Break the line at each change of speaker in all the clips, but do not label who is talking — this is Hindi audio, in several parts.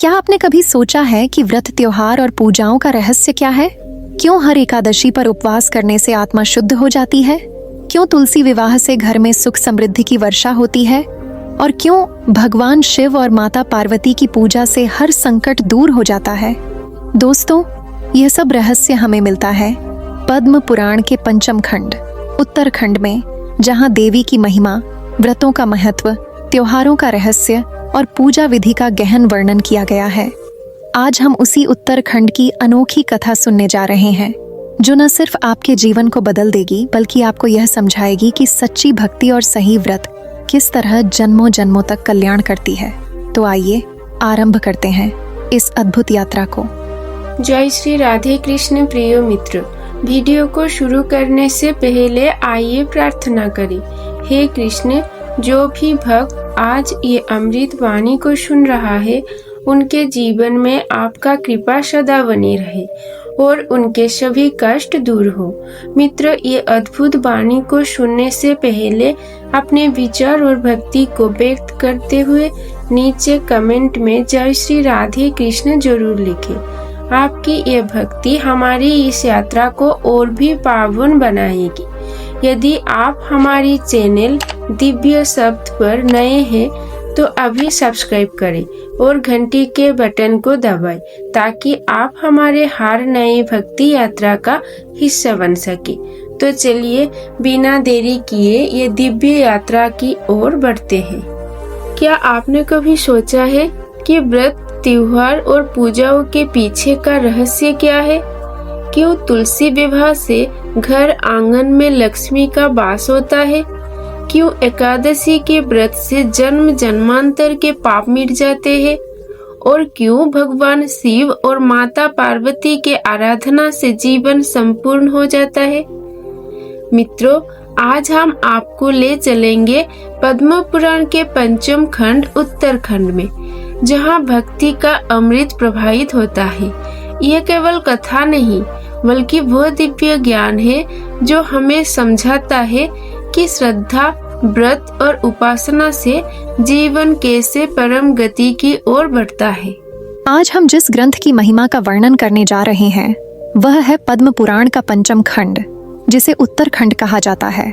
क्या आपने कभी सोचा है कि व्रत, त्योहार और पूजाओं का रहस्य क्या है? क्यों हर एकादशी पर उपवास करने से आत्मा शुद्ध हो जाती है? क्यों तुलसी विवाह से घर में सुख समृद्धि की वर्षा होती है? और क्यों भगवान शिव और माता पार्वती की पूजा से हर संकट दूर हो जाता है? दोस्तों, यह सब रहस्य हमें मिलता है पद्म पुराण के पंचम खंड उत्तरखंड में, जहां देवी की महिमा, व्रतों का महत्व, त्योहारों का रहस्य और पूजा विधि का गहन वर्णन किया गया है। आज हम उसी उत्तरखंड की अनोखी कथा सुनने जा रहे हैं, जो न सिर्फ आपके जीवन को बदल देगी, बल्कि आपको यह समझाएगी कि सच्ची भक्ति और सही व्रत किस तरह जन्मों जन्मों तक कल्याण करती है। तो आइए आरंभ करते हैं इस अद्भुत यात्रा को।
जय श्री राधे कृष्ण। प्रिय मित्र, वीडियो को शुरू करने से पहले आइए प्रार्थना करें। हे कृष्ण, जो भी भक्त आज ये अमृत वाणी को सुन रहा है, उनके जीवन में आपका कृपा सदा बनी रहे और उनके सभी कष्ट दूर हो। मित्र, ये अद्भुत वाणी को सुनने से पहले अपने विचार और भक्ति को व्यक्त करते हुए नीचे कमेंट में जय श्री राधे कृष्ण जरूर लिखें। आपकी ये भक्ति हमारी इस यात्रा को और भी पावन बनाएगी। यदि आप हमारी चैनल दिव्य शब्द पर नए हैं तो अभी सब्सक्राइब करें और घंटी के बटन को दबाएं, ताकि आप हमारे हर नए भक्ति यात्रा का हिस्सा बन सके। तो चलिए बिना देरी किए ये दिव्य यात्रा की ओर बढ़ते हैं। क्या आपने कभी सोचा है कि व्रत, त्योहार और पूजाओं के पीछे का रहस्य क्या है? क्यों तुलसी विवाह से घर आंगन में लक्ष्मी का वास होता है? क्यों एकादशी के व्रत से जन्म जन्मांतर के पाप मिट जाते हैं? और क्यों भगवान शिव और माता पार्वती के आराधना से जीवन संपूर्ण हो जाता है? मित्रों, आज हम आपको ले चलेंगे पद्म पुराण के पंचम खंड उत्तरखंड में, जहां भक्ति का अमृत प्रवाहित होता है। यह केवल कथा नहीं, बल्कि वह दिव्य ज्ञान है जो हमें समझाता है कि श्रद्धा, व्रत और उपासना से जीवन कैसे परम गति की ओर बढ़ता है।
आज हम जिस ग्रंथ की महिमा का वर्णन करने जा रहे हैं, वह है पद्म पुराण का पंचम खंड, जिसे उत्तरखंड कहा जाता है।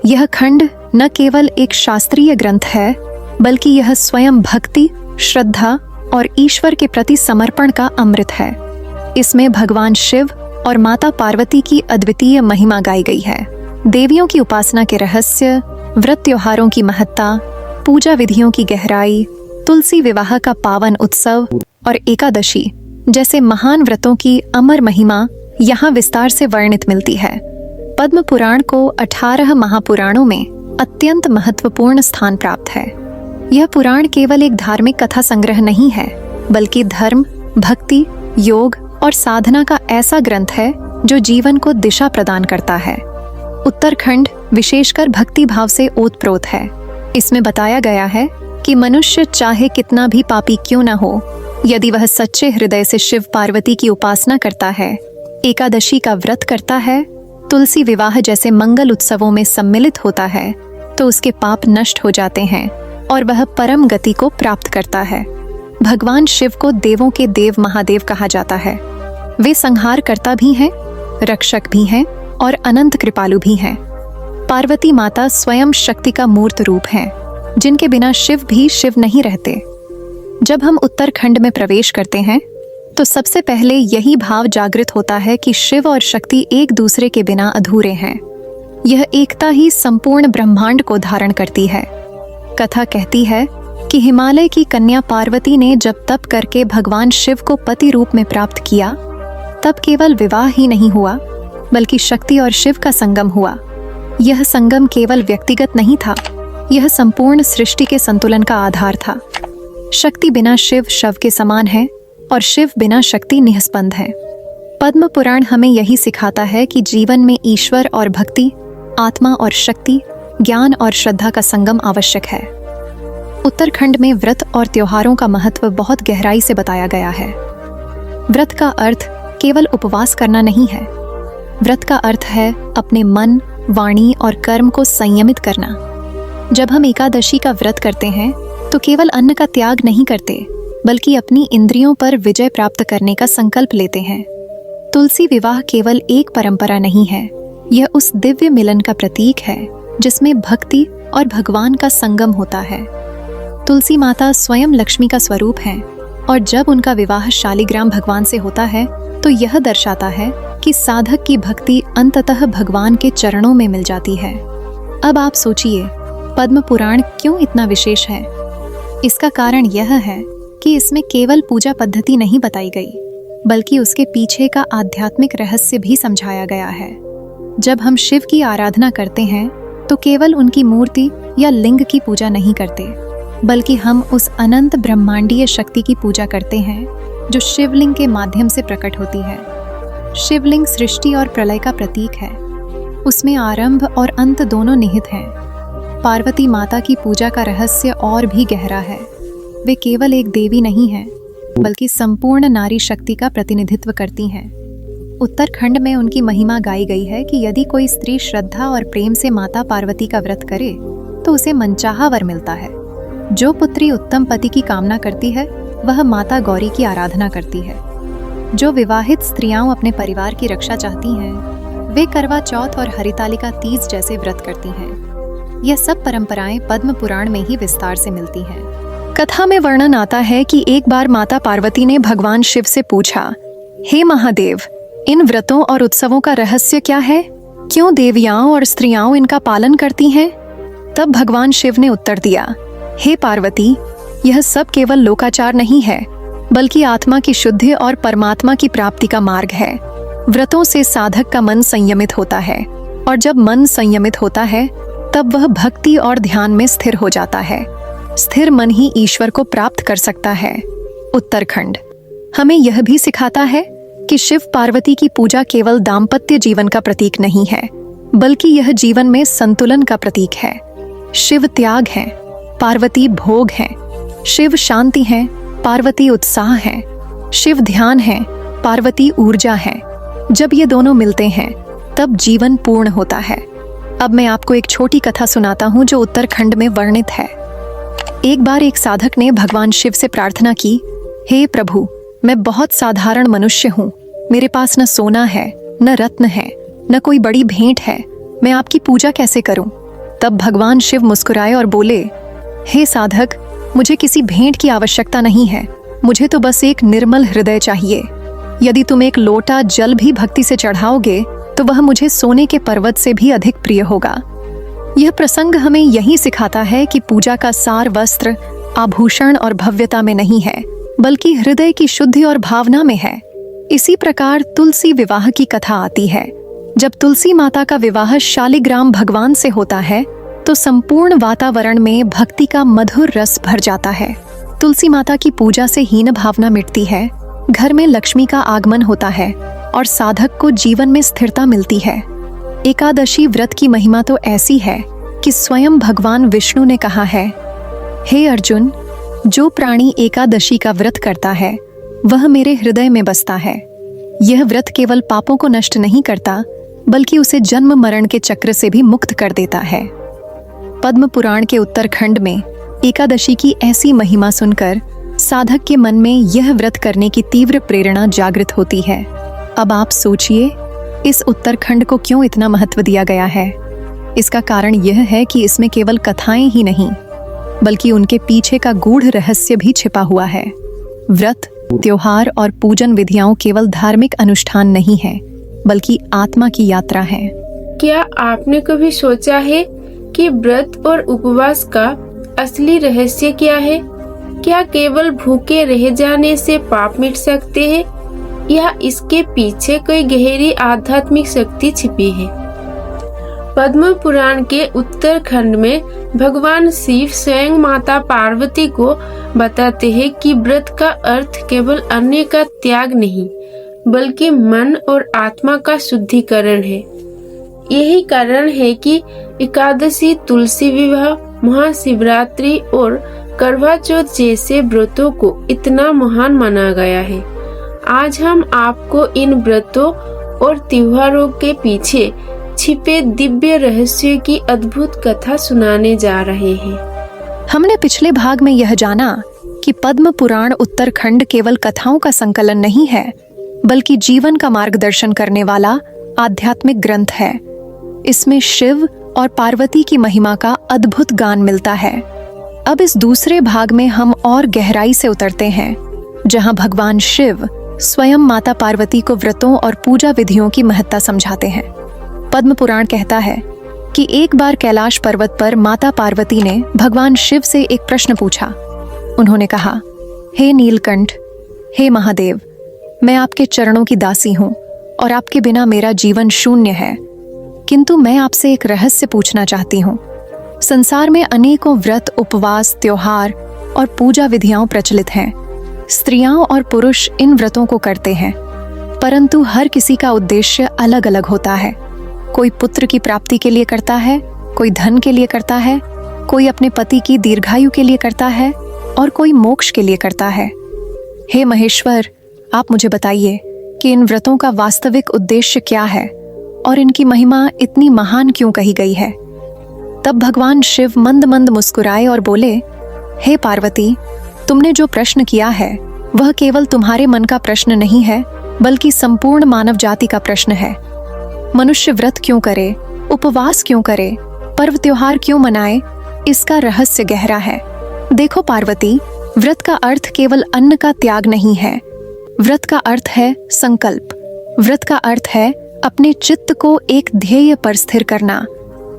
यह खंड न केवल एक शास्त्रीय ग्रंथ है, बल्कि यह स्वयं भक्ति, श्रद्धा और ईश्वर के प्रति समर्पण का अमृत है। इसमें भगवान शिव और माता पार्वती की अद्वितीय महिमा गाई गई है। देवियों की उपासना के रहस्य, व्रत त्योहारों की महत्ता, पूजा विधियों की गहराई, तुलसी विवाह का पावन उत्सव और एकादशी जैसे महान व्रतों की अमर महिमा यहाँ विस्तार से वर्णित मिलती है। पद्म पुराण को 18 महापुराणों में अत्यंत महत्वपूर्ण स्थान प्राप्त है। यह पुराण केवल एक धार्मिक कथा संग्रह नहीं है, बल्कि धर्म, भक्ति, योग और साधना का ऐसा ग्रंथ है जो जीवन को दिशा प्रदान करता है। उत्तरखंड विशेषकर भक्ति भाव से ओतप्रोत है। इसमें बताया गया है कि मनुष्य चाहे कितना भी पापी क्यों न हो, यदि वह सच्चे हृदय से शिव पार्वती की उपासना करता है, एकादशी का व्रत करता है, तुलसी विवाह जैसे मंगल उत्सवों में सम्मिलित होता है, तो उसके पाप नष्ट हो जाते हैं और वह परम गति को प्राप्त करता है। भगवान शिव को देवों के देव महादेव कहा जाता है। वे संहारकर्ता भी हैं, रक्षक भी हैं और अनंत कृपालु भी हैं। पार्वती माता स्वयं शक्ति का मूर्त रूप हैं, जिनके बिना शिव भी शिव नहीं रहते। जब हम उत्तरखंड में प्रवेश करते हैं, तो सबसे पहले यही भाव जागृत होता है कि शिव और शक्ति एक दूसरे के बिना अधूरे हैं। यह एकता ही संपूर्ण ब्रह्मांड को धारण करती है। कथा कहती है कि हिमालय की कन्या पार्वती ने जब तप करके भगवान शिव को पति रूप में प्राप्त किया, तब केवल विवाह ही नहीं हुआ, बल्कि शक्ति और शिव का संगम हुआ। यह संगम केवल व्यक्तिगत नहीं था, यह संपूर्ण सृष्टि के संतुलन का आधार था। शक्ति बिना शिव शव के समान है और शिव बिना शक्ति निःस्पंद है। पद्म पुराण हमें यही सिखाता है कि जीवन में ईश्वर और भक्ति, आत्मा और शक्ति, ज्ञान और श्रद्धा का संगम आवश्यक है। उत्तरखंड में व्रत और त्योहारों का महत्व बहुत गहराई से बताया गया है। व्रत का अर्थ केवल उपवास करना नहीं है। व्रत का अर्थ है अपने मन, वाणी और कर्म को संयमित करना। जब हम एकादशी का व्रत करते हैं, तो केवल अन्न का त्याग नहीं करते, बल्कि अपनी इंद्रियों पर विजय प्राप्त करने का संकल्प लेते हैं। तुलसी विवाह केवल एक परंपरा नहीं है, यह उस दिव्य मिलन का प्रतीक है जिसमें भक्ति और भगवान का संगम होता है। तुलसी माता स्वयं लक्ष्मी का स्वरूप हैं और जब उनका विवाह शालिग्राम भगवान से होता है तो यह दर्शाता है कि साधक की भक्ति अंततः भगवान के चरणों में मिल जाती है। अब आप सोचिए, पद्म पुराण क्यों इतना विशेष है? इसका कारण यह है कि इसमें केवल पूजा पद्धति नहीं बताई गई, बल्कि उसके पीछे का आध्यात्मिक रहस्य भी समझाया गया है। जब हम शिव की आराधना करते हैं तो केवल उनकी मूर्ति या लिंग की पूजा नहीं करते, बल्कि हम उस अनंत ब्रह्मांडीय शक्ति की पूजा करते हैं जो शिवलिंग के माध्यम से प्रकट होती है। शिवलिंग सृष्टि और प्रलय का प्रतीक है। उसमें आरंभ और अंत दोनों निहित हैं। पार्वती माता की पूजा का रहस्य और भी गहरा है। वे केवल एक देवी नहीं हैं, बल्कि संपूर्ण नारी शक्ति का प्रतिनिधित्व करती हैं। उत्तराखंड में उनकी महिमा गाई गई है कि यदि कोई स्त्री श्रद्धा और प्रेम से माता पार्वती का व्रत करे तो उसे मनचाहा वर मिलता है। जो पुत्री उत्तम पति की कामना करती है वह माता गौरी की आराधना करती है। जो विवाहित स्त्रियां अपने परिवार की रक्षा चाहती हैं वे करवा चौथ और हरितालिका तीज जैसे व्रत करती हैं। यह सब परंपराएं पद्म पुराण में ही विस्तार से मिलती हैं। कथा में वर्णन आता है कि एक बार माता पार्वती ने भगवान शिव से पूछा, हे महादेव, इन व्रतों और उत्सवों का रहस्य क्या है? क्यों देवियां और स्त्रियां इनका पालन करती हैं? तब भगवान शिव ने उत्तर दिया, हे पार्वती, यह सब केवल लोकाचार नहीं है, बल्कि आत्मा की शुद्धि और परमात्मा की प्राप्ति का मार्ग है। व्रतों से साधक का मन संयमित होता है और जब मन संयमित होता है तब वह भक्ति और ध्यान में स्थिर हो जाता है। स्थिर मन ही ईश्वर को प्राप्त कर सकता है। उत्तराखंड हमें यह भी सिखाता है कि शिव पार्वती की पूजा केवल दाम्पत्य जीवन का प्रतीक नहीं है, बल्कि यह जीवन में संतुलन का प्रतीक है। शिव त्याग है, पार्वती भोग है। शिव शांति है, पार्वती उत्साह है। शिव ध्यान है, पार्वती ऊर्जा है। जब ये दोनों मिलते हैं तब जीवन पूर्ण होता है। अब मैं आपको एक छोटी कथा सुनाता हूँ जो उत्तराखंड में वर्णित है। एक बार एक साधक ने भगवान शिव से प्रार्थना की, हे प्रभु, मैं बहुत साधारण मनुष्य हूँ। मेरे पास न सोना है, न रत्न है, न कोई बड़ी भेंट है। मैं आपकी पूजा कैसे करूं? तब भगवान शिव मुस्कुराए और बोले, हे साधक, मुझे किसी भेंट की आवश्यकता नहीं है। मुझे तो बस एक निर्मल हृदय चाहिए। यदि तुम एक लोटा जल भी भक्ति से चढ़ाओगे तो वह मुझे सोने के पर्वत से भी अधिक प्रिय होगा। यह प्रसंग हमें यही सिखाता है कि पूजा का सार वस्त्र, आभूषण और भव्यता में नहीं है, बल्कि हृदय की शुद्धि और भावना में है। इसी प्रकार तुलसी विवाह की कथा आती है। जब तुलसी माता का विवाह शालिग्राम भगवान से होता है तो संपूर्ण वातावरण में भक्ति का मधुर रस भर जाता है। तुलसी माता की पूजा से हीन भावना मिटती है, घर में लक्ष्मी का आगमन होता है और साधक को जीवन में स्थिरता मिलती है। एकादशी व्रत की महिमा तो ऐसी है कि स्वयं भगवान विष्णु ने कहा है, हे अर्जुन, जो प्राणी एकादशी का व्रत करता है वह मेरे हृदय में बसता है। यह व्रत केवल पापों को नष्ट नहीं करता, बल्कि उसे जन्म मरण के चक्र से भी मुक्त कर देता है। पद्म पुराण के उत्तराखंड में एकादशी की ऐसी महिमा सुनकर साधक के मन में यह व्रत करने की तीव्र प्रेरणा जागृत होती है। अब आप सोचिए, इस उत्तराखंड को क्यों इतना महत्व दिया गया है? इसका कारण यह है कि इसमें केवल कथाएं ही नहीं, बल्कि उनके पीछे का गूढ़ रहस्य भी छिपा हुआ है। व्रत, त्योहार और पूजन विधियां केवल धार्मिक अनुष्ठान नहीं है, बल्कि आत्मा की यात्रा है।
क्या आपने कभी सोचा है कि व्रत और उपवास का असली रहस्य क्या है? क्या केवल भूखे रह जाने से पाप मिट सकते हैं, या इसके पीछे कोई गहरी आध्यात्मिक शक्ति छिपी है? पद्म पुराण के उत्तराखंड में भगवान शिव स्वयं माता पार्वती को बताते हैं कि व्रत का अर्थ केवल अन्न का त्याग नहीं, बल्कि मन और आत्मा का शुद्धिकरण है। यही कारण है कि एकादशी, तुलसी विवाह, महाशिवरात्रि और करवा चौथ जैसे व्रतों को इतना महान माना गया है। आज हम आपको इन व्रतों और त्योहारों के पीछे छिपे दिव्य रहस्यों की अद्भुत कथा सुनाने जा रहे हैं।
हमने पिछले भाग में यह जाना कि पद्म पुराण उत्तरखंड केवल कथाओं का संकलन नहीं है, बल्कि जीवन का मार्गदर्शन करने वाला आध्यात्मिक ग्रंथ है। इसमें शिव और पार्वती की महिमा का अद्भुत गान मिलता है। अब इस दूसरे भाग में हम और गहराई से उतरते हैं, जहां भगवान शिव स्वयं माता पार्वती को व्रतों और पूजा विधियों की महत्ता समझाते हैं। पद्म पुराण कहता है कि एक बार कैलाश पर्वत पर माता पार्वती ने भगवान शिव से एक प्रश्न पूछा। उन्होंने कहा, हे नीलकंठ, हे महादेव, मैं आपके चरणों की दासी हूं और आपके बिना मेरा जीवन शून्य है, किंतु मैं आपसे एक रहस्य पूछना चाहती हूं। संसार में अनेकों व्रत, उपवास, त्योहार और पूजा विधियां प्रचलित हैं। स्त्रियां और पुरुष इन व्रतों को करते हैं, परंतु हर किसी का उद्देश्य अलग अलग होता है। कोई पुत्र की प्राप्ति के लिए करता है, कोई धन के लिए करता है, कोई अपने पति की दीर्घायु के लिए करता है और कोई मोक्ष के लिए करता है। हे महेश्वर, आप मुझे बताइए कि इन व्रतों का वास्तविक उद्देश्य क्या है और इनकी महिमा इतनी महान क्यों कही गई है। तब भगवान शिव मंद मंद मुस्कुराए और बोले, हे पार्वती, तुमने जो प्रश्न किया है वह केवल तुम्हारे मन का प्रश्न नहीं है, बल्कि संपूर्ण मानव जाति का प्रश्न है। मनुष्य व्रत क्यों करे, उपवास क्यों करे, पर्व त्योहार क्यों मनाए, इसका रहस्य गहरा है। देखो पार्वती, व्रत का अर्थ केवल अन्न का त्याग नहीं है। व्रत का अर्थ है संकल्प। व्रत का अर्थ है अपने चित्त को एक ध्येय पर स्थिर करना।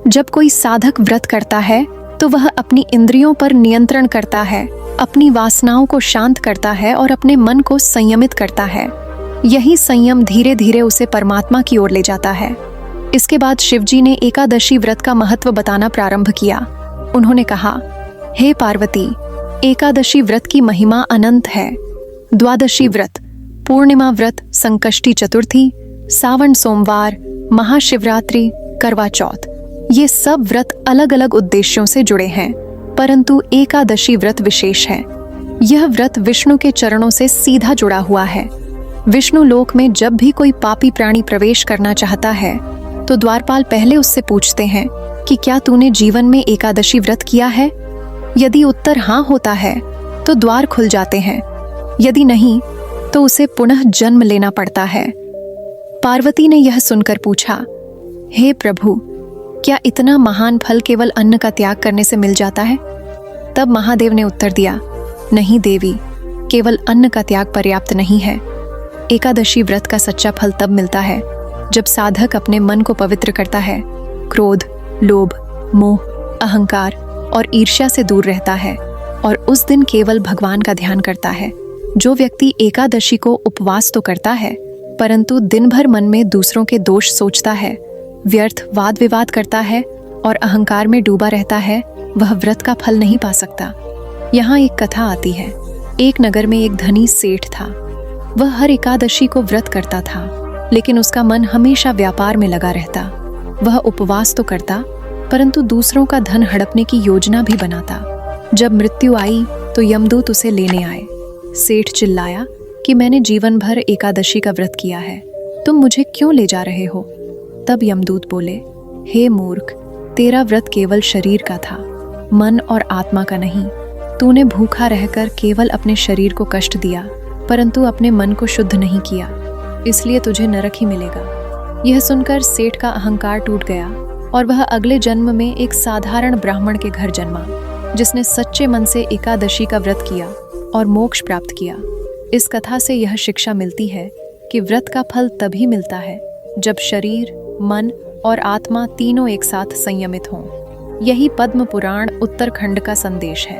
जब कोई साधक व्रत करता है तो वह अपनी इंद्रियों पर नियंत्रण करता है, अपनी वासनाओं को शांत करता है और अपने मन को संयमित करता है। यही संयम धीरे धीरे उसे परमात्मा की ओर ले जाता है। इसके बाद शिवजी ने एकादशी व्रत का महत्व बताना प्रारंभ किया। उन्होंने कहा, हे पार्वती, एकादशी व्रत की महिमा अनंत है। द्वादशी व्रत, पूर्णिमा व्रत, संकष्टी चतुर्थी, सावन सोमवार, महाशिवरात्रि, करवा चौथ, ये सब व्रत अलग अलग उद्देश्यों से जुड़े हैं, परंतु एकादशी व्रत विशेष है। यह व्रत विष्णु के चरणों से सीधा जुड़ा हुआ है। विष्णु लोक में जब भी कोई पापी प्राणी प्रवेश करना चाहता है तो द्वारपाल पहले उससे पूछते हैं कि क्या तूने जीवन में एकादशी व्रत किया है। यदि उत्तर हाँ होता है तो द्वार खुल जाते हैं, यदि नहीं तो उसे पुनः जन्म लेना पड़ता है। पार्वती ने यह सुनकर पूछा, हे प्रभु, क्या इतना महान फल केवल अन्न का त्याग करने से मिल जाता है। तब महादेव ने उत्तर दिया, नहीं देवी, केवल अन्न का त्याग पर्याप्त नहीं है। एकादशी व्रत का सच्चा फल तब मिलता है जब साधक अपने मन को पवित्र करता है, क्रोध, लोभ, मोह, अहंकार और ईर्ष्या से दूर रहता है और उस दिन केवल भगवान का ध्यान करता है। जो व्यक्ति एकादशी को उपवास तो करता है, परंतु दिन भर मन में दूसरों के दोष सोचता है, व्यर्थ वाद विवाद करता है और अहंकार में डूबा रहता है, वह व्रत का फल नहीं पा सकता। यहाँ एक कथा आती है। एक नगर में एक धनी सेठ था। वह हर एकादशी को व्रत करता था, लेकिन उसका मन हमेशा व्यापार में लगा रहता। वह उपवास तो करता, परंतु दूसरों का धन हड़पने की योजना भी बनाता। जब मृत्यु आई तो यमदूत उसे लेने आए। सेठ चिल्लाया कि मैंने जीवन भर एकादशी का व्रत किया है, तुम मुझे क्यों ले जा रहे हो। तब यमदूत बोले, हे मूर्ख, तेरा व्रत केवल शरीर का था, मन और आत्मा का नहीं। तूने भूखा रहकर केवल अपने शरीर को कष्ट दिया, परंतु अपने मन को शुद्ध नहीं किया, इसलिए तुझे नरक ही मिलेगा। यह सुनकर सेठ का अहंकार टूट गया और वह अगले जन्म में एक साधारण ब्राह्मण के घर जन्मा, जिसने सच्चे मन से एकादशी का व्रत किया और मोक्ष प्राप्त किया। इस कथा से यह शिक्षा मिलती है कि व्रत का फल तभी मिलता है जब शरीर, मन और आत्मा तीनों एक साथ संयमित हों। यही पद्म पुराण उत्तरखंड का संदेश है।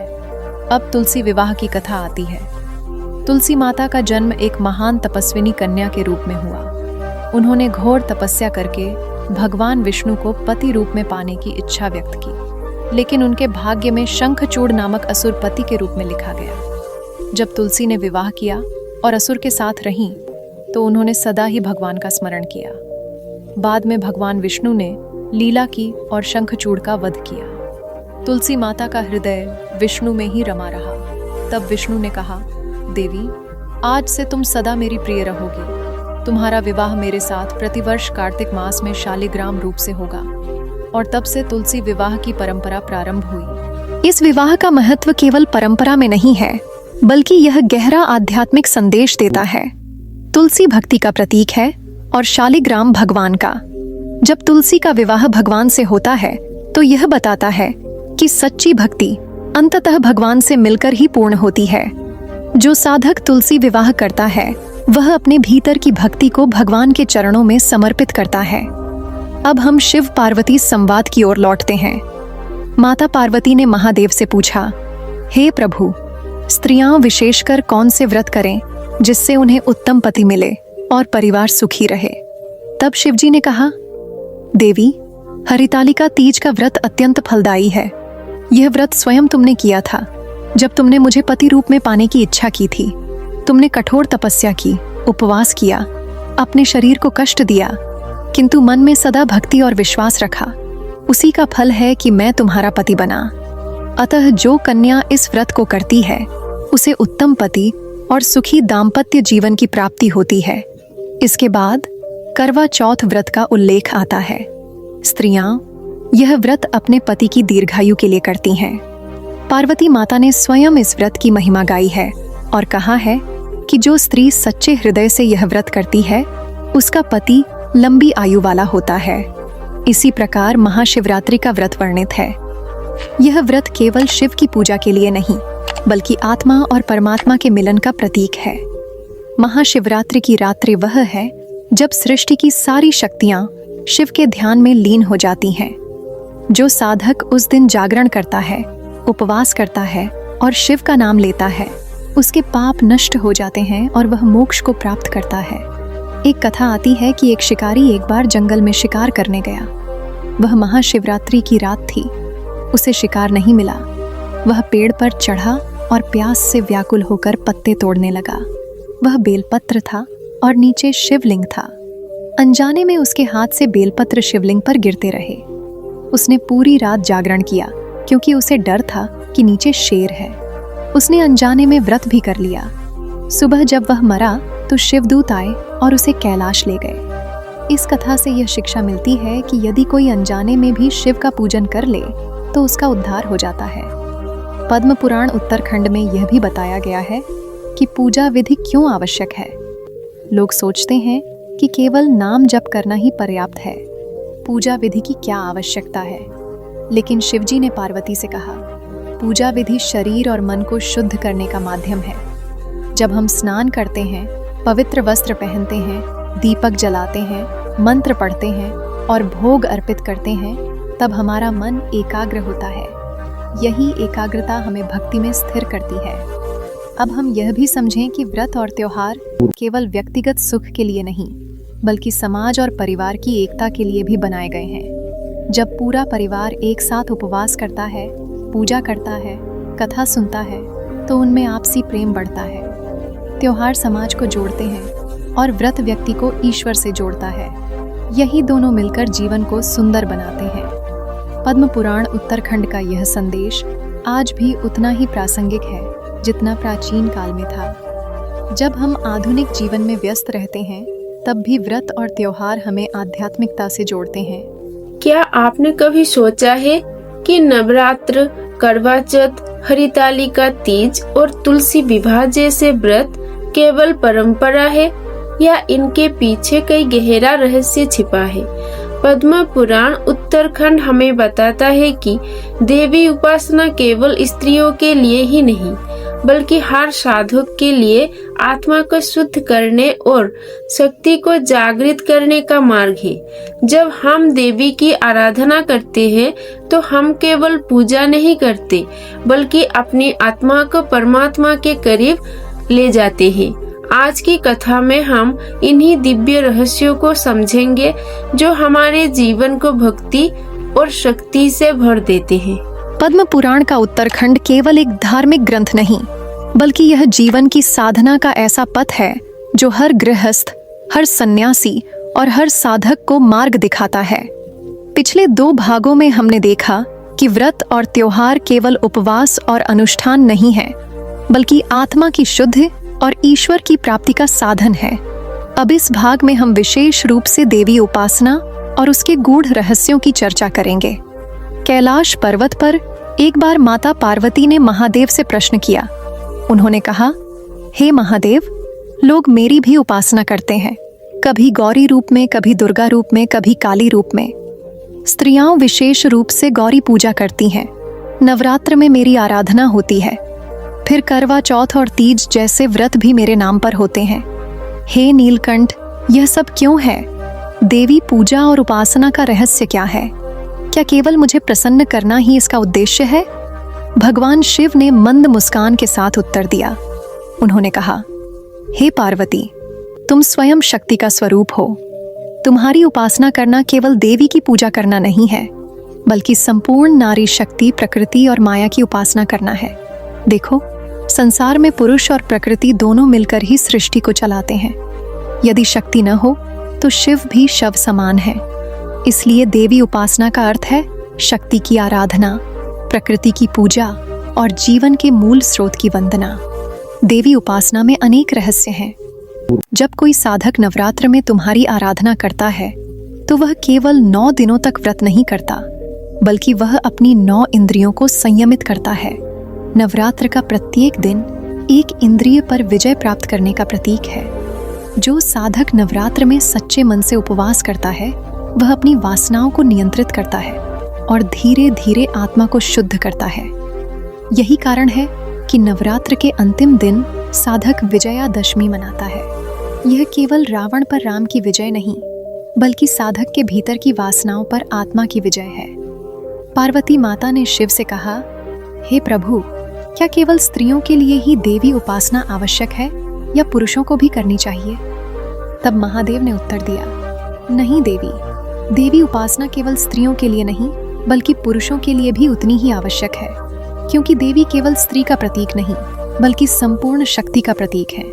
अब तुलसी विवाह की कथा आती है। तुलसी माता का जन्म एक महान तपस्विनी कन्या के रूप में हुआ। उन्होंने घोर तपस्या करके भगवान विष्णु को पति रूप में पाने की इच्छा व्यक्त की, लेकिन उनके भाग्य में शंखचूड़ नामक असुर पति के रूप में लिखा गया। जब तुलसी ने विवाह किया और असुर के साथ रहीं, तो उन्होंने सदा ही भगवान का स्मरण किया। बाद में भगवान विष्णु ने लीला की और शंखचूड़ का वध किया। तुलसी माता का हृदय विष्णु में ही रमा रहा। तब विष्णु ने कहा, देवी, आज से तुम सदा मेरी प्रिय रहोगी। तुम्हारा विवाह मेरे साथ प्रतिवर्ष कार्तिक मास में शालिग्राम रूप से होगा। और तब से तुलसी विवाह की परंपरा प्रारंभ हुई। इस विवाह का महत्व केवल परंपरा में नहीं है, बल्कि यह गहरा आध्यात्मिक संदेश देता है। तुलसी भक्ति का प्रतीक है और शालिग्राम भगवान का। जब तुलसी का विवाह भगवान से होता है तो यह बताता है कि सच्ची भक्ति अंततः भगवान से मिलकर ही पूर्ण होती है। जो साधक तुलसी विवाह करता है वह अपने भीतर की भक्ति को भगवान के चरणों में समर्पित करता है। अब हम शिव पार्वती संवाद की ओर लौटते हैं। माता पार्वती ने महादेव से पूछा, हे प्रभु, स्त्रियां विशेषकर कौन से व्रत करें जिससे उन्हें उत्तम पति मिले और परिवार सुखी रहे? तब शिवजी ने कहा, देवी, हरितालिका तीज का व्रत अत्यंत फलदायी है। यह व्रत स्वयं तुमने किया था जब तुमने मुझे पति रूप में पाने की इच्छा की थी। तुमने कठोर तपस्या की, उपवास किया, अपने शरीर को कष्ट दिया, किंतु मन में सदा भक्ति और विश्वास रखा। उसी का फल है कि मैं तुम्हारा पति बना। अतः जो कन्या इस व्रत को करती है उसे उत्तम पति और सुखी दाम्पत्य जीवन की प्राप्ति होती है। इसके बाद करवा चौथ व्रत का उल्लेख आता है। स्त्रियां यह व्रत अपने पति की दीर्घायु के लिए करती हैं। पार्वती माता ने स्वयं इस व्रत की महिमा गाई है और कहा है कि जो स्त्री सच्चे हृदय से यह व्रत करती है उसका पति लंबी आयु वाला होता है। इसी प्रकार महाशिवरात्रि का व्रत वर्णित है। यह व्रत केवल शिव की पूजा के लिए नहीं बल्कि आत्मा और परमात्मा के मिलन का प्रतीक है। महाशिवरात्रि की रात्रि वह है जब सृष्टि की सारी शक्तियां शिव के ध्यान में लीन हो जाती हैं। जो साधक उस दिन जागरण करता है, उपवास करता है और शिव का नाम लेता है, उसके पाप नष्ट हो जाते हैं और वह मोक्ष को प्राप्त करता है। एक कथा आती है कि एक शिकारी एक बार जंगल में शिकार करने गया। वह महाशिवरात्रि की रात थी। उसे शिकार नहीं मिला। वह पेड़ पर चढ़ा और प्यास से व्याकुल होकर पत्ते तोड़ने लगा। वह बेलपत्र था और नीचे शिवलिंग था। अनजाने में उसके हाथ से बेलपत्र शिवलिंग पर गिरते रहे। उसने पूरी रात जागरण किया क्योंकि उसे डर था कि नीचे शेर है। उसने अनजाने में व्रत भी कर लिया। सुबह जब वह मरा तो शिवदूत आए और उसे कैलाश ले गए। इस कथा से यह शिक्षा मिलती है कि यदि कोई अनजाने में भी शिव का पूजन कर ले तो उसका उद्धार हो जाता है। पद्म पुराण उत्तरखंड में यह भी बताया गया है कि पूजा विधि क्यों आवश्यक है। लोग सोचते हैं कि केवल नाम जप करना ही पर्याप्त है। पूजा विधि की क्या आवश्यकता है? लेकिन शिवजी ने पार्वती से कहा, पूजा विधि शरीर और मन को शुद्ध करने का माध्यम है। जब हम स्नान करते हैं, पवित्र वस्त्र पहनते हैं, दीपक जलाते हैं, मंत्र पढ़ते हैं और भोग अर्पित करते हैं, तब हमारा मन एकाग्र होता है। यही एकाग्रता हमें भक्ति में स्थिर करती है। अब हम यह भी समझें कि व्रत और त्योहार केवल व्यक्तिगत सुख के लिए नहीं बल्कि समाज और परिवार की एकता के लिए भी बनाए गए हैं। जब पूरा परिवार एक साथ उपवास करता है, पूजा करता है, कथा सुनता है, तो उनमें आपसी प्रेम बढ़ता है। त्योहार समाज को जोड़ते हैं और व्रत व्यक्ति को ईश्वर से जोड़ता है। यही दोनों मिलकर जीवन को सुंदर बनाते हैं। पद्म पुराण उत्तरखंड का यह संदेश आज भी उतना ही प्रासंगिक है जितना प्राचीन काल में था। जब हम आधुनिक जीवन में व्यस्त रहते हैं तब भी व्रत और त्योहार हमें आध्यात्मिकता से जोड़ते हैं।
क्या आपने कभी सोचा है कि नवरात्र, करवा चौथ, हरितालिका तीज और तुलसी विवाह जैसे व्रत केवल परंपरा है या इनके पीछे कई गहरा रहस्य छिपा है? पद्म पुराण उत्तरखंड हमें बताता है कि देवी उपासना केवल स्त्रियों के लिए ही नहीं बल्कि हर साधक के लिए आत्मा को शुद्ध करने और शक्ति को जागृत करने का मार्ग है। जब हम देवी की आराधना करते हैं तो हम केवल पूजा नहीं करते बल्कि अपनी आत्मा को परमात्मा के करीब ले जाते हैं। आज की कथा में हम इन्हीं दिव्य रहस्यों को समझेंगे जो हमारे जीवन को भक्ति और शक्ति से भर देते हैं।
पद्म पुराण का उत्तरखंड केवल एक धार्मिक ग्रंथ नहीं बल्कि यह जीवन की साधना का ऐसा पथ है जो हर गृहस्थ, हर सन्यासी और हर साधक को मार्ग दिखाता है। पिछले 2 भागों में हमने देखा कि व्रत और त्योहार केवल उपवास और अनुष्ठान नहीं है बल्कि आत्मा की शुद्धि और ईश्वर की प्राप्ति का साधन है। अब इस भाग में हम विशेष रूप से देवी उपासना और उसके गूढ़ रहस्यों की चर्चा करेंगे। कैलाश पर्वत पर एक बार माता पार्वती ने महादेव से प्रश्न किया, उन्होंने कहा, हे महादेव, लोग मेरी भी उपासना करते हैं, कभी गौरी रूप में, कभी दुर्गा रूप में, कभी काली रूप में। स्त्रियां विशेष रूप से गौरी पूजा करती हैं। नवरात्र में मेरी आराधना होती है। फिर करवा चौथ और तीज जैसे व्रत भी मेरे नाम पर होते हैं। हे नीलकंठ, यह सब क्यों है? देवी पूजा और उपासना का रहस्य क्या है? क्या केवल मुझे प्रसन्न करना ही इसका उद्देश्य है? भगवान शिव ने मंद मुस्कान के साथ उत्तर दिया। उन्होंने कहा, हे पार्वती, तुम स्वयं शक्ति का स्वरूप हो। तुम्हारी उपासना करना केवल देवी की पूजा करना नहीं है, बल्कि संपूर्ण नारी शक्ति, प्रकृति और माया की उपासना करना है। देखो, संसार में पुरुष और प्रकृति दोनों मिलकर ही सृष्टि को चलाते हैं। यदि शक्ति न हो तो शिव भी शव समान है। इसलिए देवी उपासना का अर्थ है शक्ति की आराधना, प्रकृति की पूजा और जीवन के मूल स्रोत की वंदना। देवी उपासना में अनेक रहस्य हैं। जब कोई साधक नवरात्र में तुम्हारी आराधना करता है तो वह केवल 9 दिनों तक व्रत नहीं करता, बल्कि वह अपनी 9 इंद्रियों को संयमित करता है। नवरात्र का प्रत्येक दिन एक इंद्रिय पर विजय प्राप्त करने का प्रतीक है। जो साधक नवरात्र में सच्चे मन से उपवास करता है वह अपनी वासनाओं को नियंत्रित करता है और धीरे धीरे आत्मा को शुद्ध करता है। यही कारण है कि नवरात्र के अंतिम दिन साधक विजयादशमी मनाता है। यह केवल रावण पर राम की विजय नहीं, बल्कि साधक के भीतर की वासनाओं पर आत्मा की विजय है। पार्वती माता ने शिव से कहा, हे प्रभु, क्या केवल स्त्रियों के लिए ही देवी उपासना आवश्यक है या पुरुषों को भी करनी चाहिए? तब महादेव ने उत्तर दिया, नहीं देवी, देवी उपासना केवल स्त्रियों के लिए नहीं, बल्कि पुरुषों के लिए भी उतनी ही आवश्यक है, क्योंकि देवी केवल स्त्री का प्रतीक नहीं, बल्कि संपूर्ण शक्ति का प्रतीक है।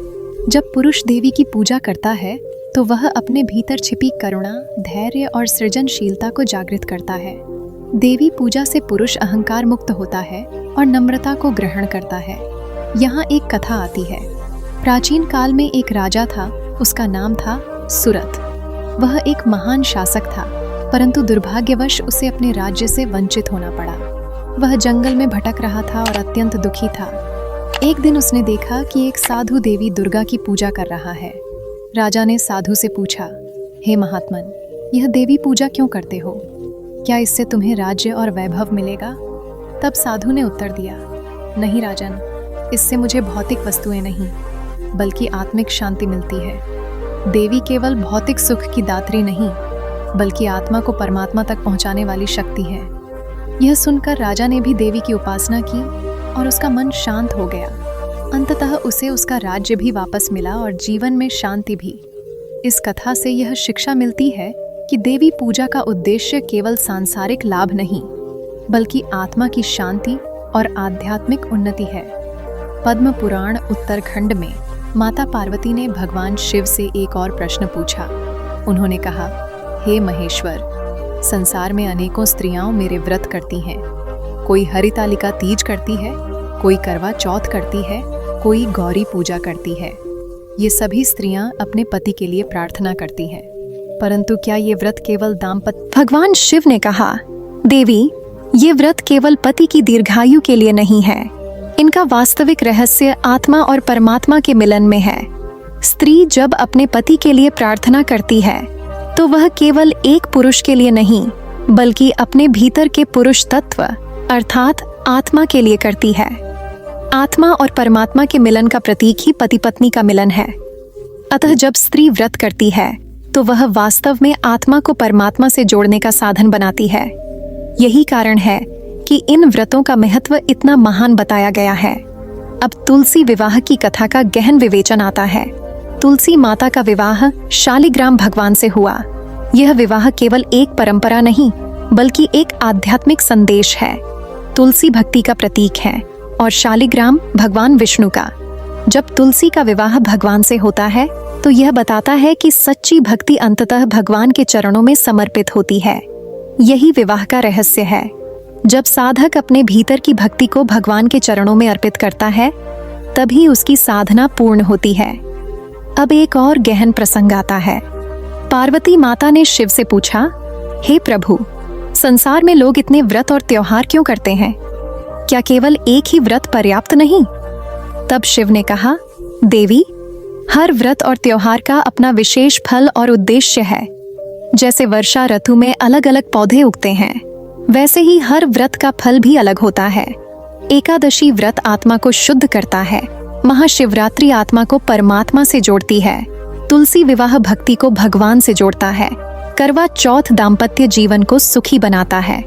जब पुरुष देवी की पूजा करता है तो वह अपने भीतर छिपी करुणा, धैर्य और सृजनशीलता को जागृत करता है। देवी पूजा से पुरुष अहंकार मुक्त होता है और नम्रता को ग्रहण करता है। यहाँ एक कथा आती है। प्राचीन काल में एक राजा था, उसका नाम था सुरथ। वह एक महान शासक था, परंतु दुर्भाग्यवश उसे अपने राज्य से वंचित होना पड़ा। वह जंगल में भटक रहा था और अत्यंत दुखी था। एक दिन उसने देखा कि एक साधु देवी दुर्गा की पूजा कर रहा है। राजा ने साधु से पूछा, हे महात्मन, यह देवी पूजा क्यों करते हो? क्या इससे तुम्हें राज्य और वैभव मिलेगा? तब साधु ने उत्तर दिया, नहीं राजन, इससे मुझे भौतिक वस्तुएं नहीं, बल्कि आत्मिक शांति मिलती है। देवी केवल भौतिक सुख की दात्री नहीं, बल्कि आत्मा को परमात्मा तक पहुंचाने वाली शक्ति है। यह सुनकर राजा ने भी देवी की उपासना की और उसका मन शांत हो गया। अंततः उसे उसका राज्य भी वापस मिला और जीवन में शांति भी। इस कथा से यह शिक्षा मिलती है कि देवी पूजा का उद्देश्य केवल सांसारिक लाभ नहीं, बल्कि आत्मा की शांति और आध्यात्मिक उन्नति है। पद्म पुराण उत्तरखंड में माता पार्वती ने भगवान शिव से एक और प्रश्न पूछा। उन्होंने कहा, हे महेश्वर, संसार में अनेकों स्त्रियां मेरे व्रत करती हैं। कोई हरितालिका तीज करती है, कोई करवा चौथ करती है, कोई गौरी पूजा करती है। ये सभी स्त्रियां अपने पति के लिए प्रार्थना करती हैं, परंतु क्या ये व्रत केवल दाम्पत्य? भगवान शिव ने कहा, देवी, ये व्रत केवल पति की दीर्घायु के लिए नहीं है। इनका वास्तविक रहस्य आत्मा और परमात्मा के मिलन में है। स्त्री जब अपने पति के लिए प्रार्थना करती है तो वह केवल एक पुरुष के लिए नहीं, बल्कि अपने भीतर के पुरुष तत्व अर्थात आत्मा के लिए करती है। आत्मा और परमात्मा के मिलन का प्रतीक ही पति पत्नी का मिलन है। अतः जब स्त्री व्रत करती है तो वह वास्तव में आत्मा को परमात्मा से जोड़ने का साधन बनाती है। यही कारण है कि इन व्रतों का महत्व इतना महान बताया गया है। अब तुलसी विवाह की कथा का गहन विवेचन आता है। तुलसी माता का विवाह शालिग्राम भगवान से हुआ। यह विवाह केवल एक परंपरा नहीं, बल्कि एक आध्यात्मिक संदेश है। तुलसी भक्ति का प्रतीक है और शालिग्राम भगवान विष्णु का। जब तुलसी का विवाह भगवान से होता है तो यह बताता है कि सच्ची भक्ति अंततः भगवान के चरणों में समर्पित होती है। यही विवाह का रहस्य है। जब साधक अपने भीतर की भक्ति को भगवान के चरणों में अर्पित करता है, तभी उसकी साधना पूर्ण होती है। अब एक और गहन प्रसंग आता है। पार्वती माता ने शिव से पूछा, हे प्रभु, संसार में लोग इतने व्रत और त्योहार क्यों करते हैं? क्या केवल एक ही व्रत पर्याप्त नहीं? तब शिव ने कहा, देवी, हर व्रत और त्योहार का अपना विशेष फल और उद्देश्य है। जैसे वर्षा ऋतु में अलग अलग पौधे उगते हैं, वैसे ही हर व्रत का फल भी अलग होता है। एकादशी व्रत आत्मा को शुद्ध करता है, महाशिवरात्रि आत्मा को परमात्मा से जोड़ती है, तुलसी विवाह भक्ति को भगवान से जोड़ता है, करवा चौथ दाम्पत्य जीवन को सुखी बनाता है।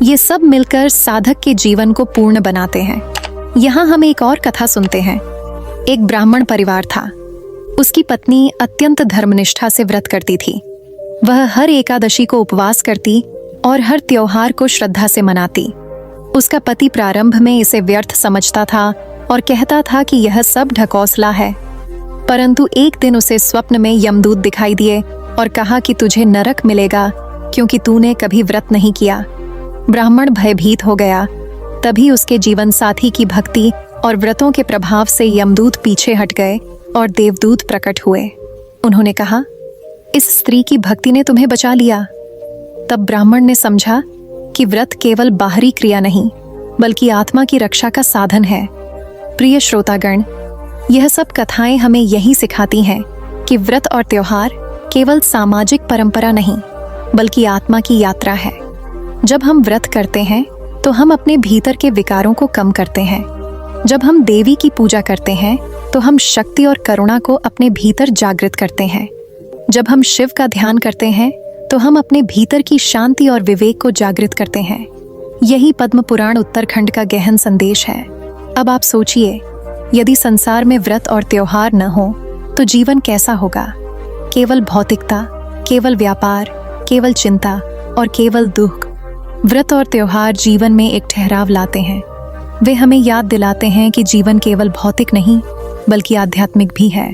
ये सब मिलकर साधक के जीवन को पूर्ण बनाते हैं। यहाँ हम एक और कथा सुनते हैं। एक ब्राह्मण परिवार था। उसकी पत्नी अत्यंत धर्मनिष्ठा से व्रत करती थी। वह हर एकादशी को उपवास करती और हर त्योहार को श्रद्धा से मनाती। उसका पति प्रारंभ में इसे व्यर्थ समझता था और कहता था कि यह सब ढकोसला है। परंतु एक दिन उसे स्वप्न में यमदूत दिखाई दिए और कहा कि तुझे नरक मिलेगा क्योंकि तूने कभी व्रत नहीं किया। ब्राह्मण भयभीत हो गया। तभी उसके जीवन साथी की भक्ति और व्रतों के प्रभाव से यमदूत पीछे हट गए और देवदूत प्रकट हुए। उन्होंने कहा, इस स्त्री की भक्ति ने तुम्हें बचा लिया। तब ब्राह्मण ने समझा कि व्रत केवल बाहरी क्रिया नहीं, बल्कि आत्मा की रक्षा का साधन है। प्रिय श्रोतागण, यह सब कथाएं हमें यही सिखाती हैं कि व्रत और त्योहार केवल सामाजिक परंपरा नहीं, बल्कि आत्मा की यात्रा है। जब हम व्रत करते हैं तो हम अपने भीतर के विकारों को कम करते हैं। जब हम देवी की पूजा करते हैं तो हम शक्ति और करुणा को अपने भीतर जागृत करते हैं। जब हम शिव का ध्यान करते हैं तो हम अपने भीतर की शांति और विवेक को जागृत करते हैं। यही पद्म पुराण उत्तरखंड का गहन संदेश है। अब आप सोचिए, यदि संसार में व्रत और त्योहार न हो तो जीवन कैसा होगा? केवल भौतिकता, केवल व्यापार, केवल चिंता और केवल दुख। व्रत और त्योहार जीवन में एक ठहराव लाते हैं। वे हमें याद दिलाते हैं कि जीवन केवल भौतिक नहीं, बल्कि आध्यात्मिक भी है।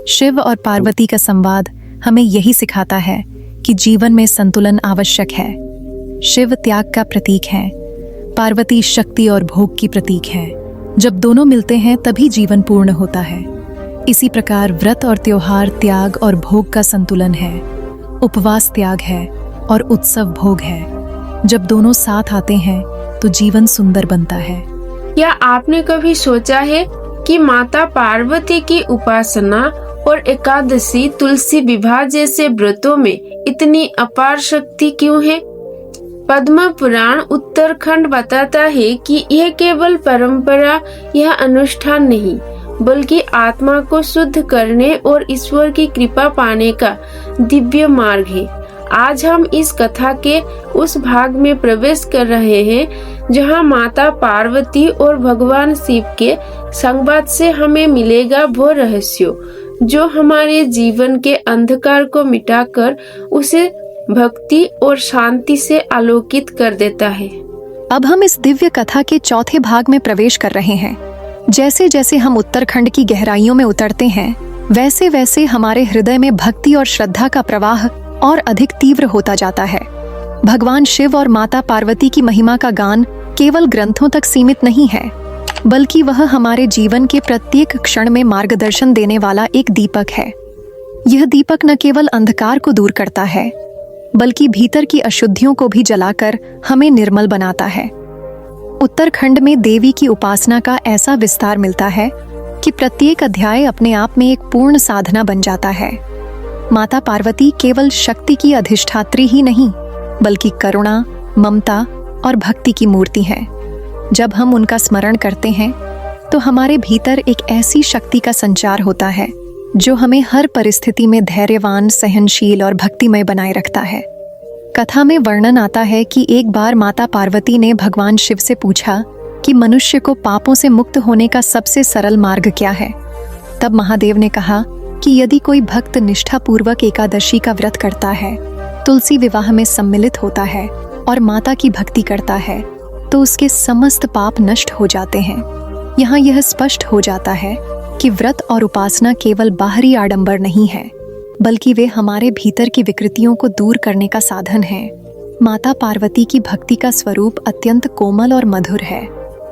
शिव और पार्वती का संवाद हमें यही सिखाता है कि जीवन में संतुलन आवश्यक है। शिव त्याग का प्रतीक है, पार्वती शक्ति और भोग की प्रतीक है। जब दोनों मिलते हैं तभी जीवन पूर्ण होता है। इसी प्रकार व्रत और त्योहार त्याग और भोग का संतुलन है। उपवास त्याग है और उत्सव भोग है। जब दोनों साथ आते हैं तो जीवन सुंदर बनता है।
क्या आपने कभी सोचा है कि माता पार्वती की उपासना और एकादशी, तुलसी विवाह जैसे व्रतों में इतनी अपार शक्ति क्यों है? पद्म पुराण उत्तरखंड बताता है कि यह केवल परंपरा या अनुष्ठान नहीं, बल्कि आत्मा को शुद्ध करने और ईश्वर की कृपा पाने का दिव्य मार्ग है। आज हम इस कथा के उस भाग में प्रवेश कर रहे हैं जहां माता पार्वती और भगवान शिव के संवाद से हमें मिलेगा वो रहस्य जो हमारे जीवन के अंधकार को मिटाकर उसे भक्ति और शांति से आलोकित कर देता है।
अब हम इस दिव्य कथा के चौथे भाग में प्रवेश कर रहे हैं। जैसे जैसे हम उत्तराखंड की गहराइयों में उतरते हैं, वैसे वैसे हमारे हृदय में भक्ति और श्रद्धा का प्रवाह और अधिक तीव्र होता जाता है। भगवान शिव और माता पार्वती की महिमा का गान केवल ग्रंथों तक सीमित नहीं है, बल्कि वह हमारे जीवन के प्रत्येक क्षण में मार्गदर्शन देने वाला एक दीपक है। यह दीपक न केवल अंधकार को दूर करता है, बल्कि भीतर की अशुद्धियों को भी जलाकर हमें निर्मल बनाता है। उत्तराखंड में देवी की उपासना का ऐसा विस्तार मिलता है कि प्रत्येक अध्याय अपने आप में एक पूर्ण साधना बन जाता है। माता पार्वती केवल शक्ति की अधिष्ठात्री ही नहीं, बल्कि करुणा, ममता और भक्ति की मूर्ति है। जब हम उनका स्मरण करते हैं तो हमारे भीतर एक ऐसी शक्ति का संचार होता है जो हमें हर परिस्थिति में धैर्यवान, सहनशील और भक्तिमय बनाए रखता है। कथा में वर्णन आता है कि एक बार माता पार्वती ने भगवान शिव से पूछा कि मनुष्य को पापों से मुक्त होने का सबसे सरल मार्ग क्या है। तब महादेव ने कहा कि यदि कोई भक्त निष्ठापूर्वक एकादशी का व्रत करता है, तुलसी विवाह में सम्मिलित होता है और माता की भक्ति करता है, तो उसके समस्त पाप नष्ट हो जाते हैं। यहाँ यह स्पष्ट हो जाता है कि व्रत और उपासना केवल बाहरी आडंबर नहीं है, बल्कि वे हमारे भीतर की विकृतियों को दूर करने का साधन है। माता पार्वती की भक्ति का स्वरूप अत्यंत कोमल और मधुर है।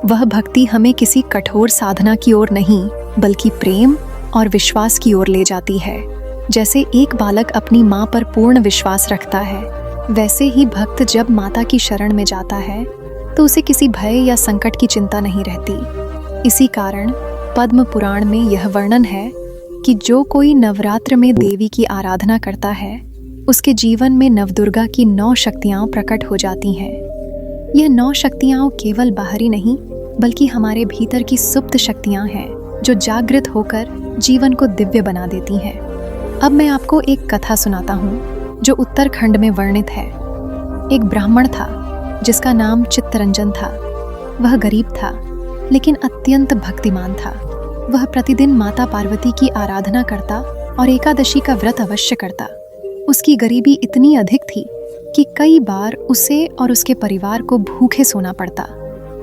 वह भक्ति हमें किसी कठोर साधना की ओर नहीं, बल्कि प्रेम और विश्वास की ओर ले जाती है। जैसे एक बालक अपनी माँ पर पूर्ण विश्वास रखता है, वैसे ही भक्त जब माता की शरण में जाता है तो उसे किसी भय या संकट की चिंता नहीं रहती। इसी कारण पद्म पुराण में यह वर्णन है कि जो कोई नवरात्र में देवी की आराधना करता है उसके जीवन में नवदुर्गा की 9 शक्तियाँ प्रकट हो जाती हैं। यह 9 शक्तियाँ केवल बाहरी नहीं बल्कि हमारे भीतर की सुप्त शक्तियाँ हैं जो जागृत होकर जीवन को दिव्य बना देती हैं। अब मैं आपको एक कथा सुनाता हूँ जो उत्तराखंड में वर्णित है। एक ब्राह्मण था जिसका नाम चित्तरंजन था। वह गरीब था लेकिन अत्यंत भक्तिमान था। वह प्रतिदिन माता पार्वती की आराधना करता और एकादशी का व्रत अवश्य करता। उसकी गरीबी इतनी अधिक थी कि कई बार उसे और उसके परिवार को भूखे सोना पड़ता,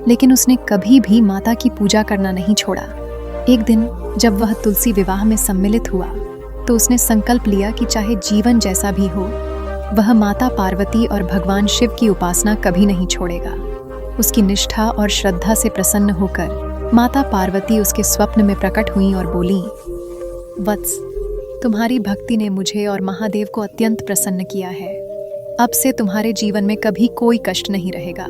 लेकिन उसने कभी भी माता की पूजा करना नहीं छोड़ा। एक दिन जब वह तुलसी विवाह में सम्मिलित हुआ तो उसने संकल्प लिया कि चाहे जीवन जैसा भी हो वह माता पार्वती और भगवान शिव की उपासना कभी नहीं छोड़ेगा। उसकी निष्ठा और श्रद्धा से प्रसन्न होकर माता पार्वती उसके स्वप्न में प्रकट हुईं और बोलीं, वत्स, तुम्हारी भक्ति ने मुझे और महादेव को अत्यंत प्रसन्न किया है। अब से तुम्हारे जीवन में कभी कोई कष्ट नहीं रहेगा।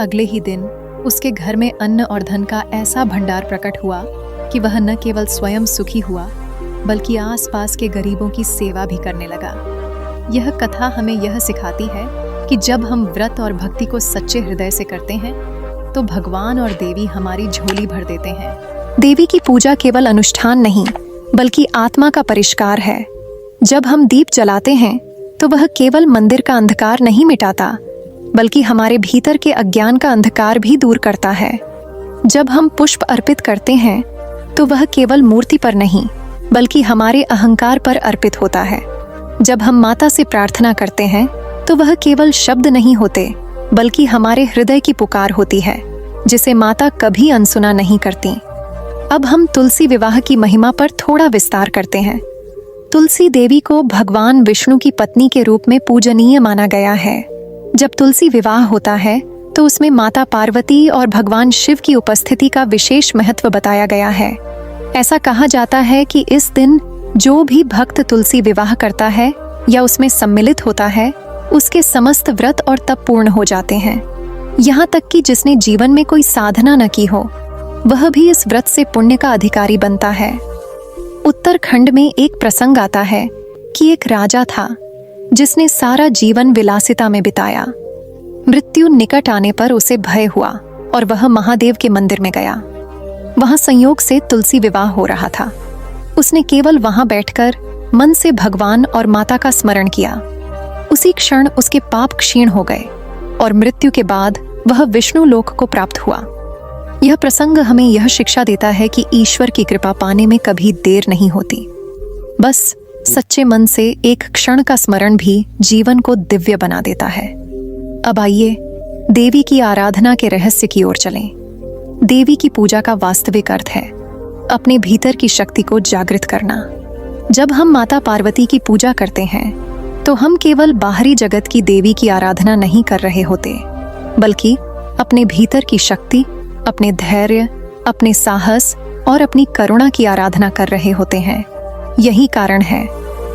अगले ही दिन उसके घर में अन्न और धन का ऐसा भंडार प्रकट हुआ कि वह न केवल स्वयं सुखी हुआ बल्कि आसपास के गरीबों की सेवा भी करने लगा। यह कथा हमें यह सिखाती है कि जब हम व्रत और भक्ति को सच्चे हृदय से करते हैं तो भगवान और देवी हमारी झोली भर देते हैं। देवी की पूजा केवल अनुष्ठान नहीं बल्कि आत्मा का परिष्कार है। जब हम दीप जलाते हैं तो वह केवल मंदिर का अंधकार नहीं मिटाता बल्कि हमारे भीतर के अज्ञान का अंधकार भी दूर करता है। जब हम पुष्प अर्पित करते हैं तो वह केवल मूर्ति पर नहीं बल्कि हमारे अहंकार पर अर्पित होता है। जब हम माता से प्रार्थना करते हैं तो वह केवल शब्द नहीं होते बल्कि हमारे हृदय की पुकार होती है जिसे माता कभी अनसुना नहीं करती। अब हम तुलसी विवाह की महिमा पर थोड़ा विस्तार करते हैं। तुलसी देवी को भगवान विष्णु की पत्नी के रूप में पूजनीय माना गया है। जब तुलसी विवाह होता है तो उसमें माता पार्वती और भगवान शिव की उपस्थिति का विशेष महत्व बताया गया है। ऐसा कहा जाता है कि इस दिन जो भी भक्त तुलसी विवाह करता है या उसमें सम्मिलित होता है उसके समस्त व्रत और तप पूर्ण हो जाते हैं। यहाँ तक कि जिसने जीवन में कोई साधना न की हो वह भी इस व्रत से पुण्य का अधिकारी बनता है। उत्तराखंड में एक प्रसंग आता है कि एक राजा था जिसने सारा जीवन विलासिता में बिताया। मृत्यु निकट आने पर उसे भय हुआ और वह महादेव के मंदिर में गया। वहां संयोग से तुलसी विवाह हो रहा था। उसने केवल वहां बैठकर मन से भगवान और माता का स्मरण किया। उसी क्षण उसके पाप क्षीण हो गए और मृत्यु के बाद वह विष्णु लोक को प्राप्त हुआ। यह प्रसंग हमें यह शिक्षा देता है कि ईश्वर की कृपा पाने में कभी देर नहीं होती। बस सच्चे मन से एक क्षण का स्मरण भी जीवन को दिव्य बना देता है। अब आइए देवी की आराधना के रहस्य की ओर चलें। देवी की पूजा का वास्तविक अर्थ है अपने भीतर की शक्ति को जागृत करना। जब हम माता पार्वती की पूजा करते हैं तो हम केवल बाहरी जगत की देवी की आराधना नहीं कर रहे होते बल्कि अपने भीतर की शक्ति, अपने धैर्य, अपने साहस और अपनी करुणा की आराधना कर रहे होते हैं। यही कारण है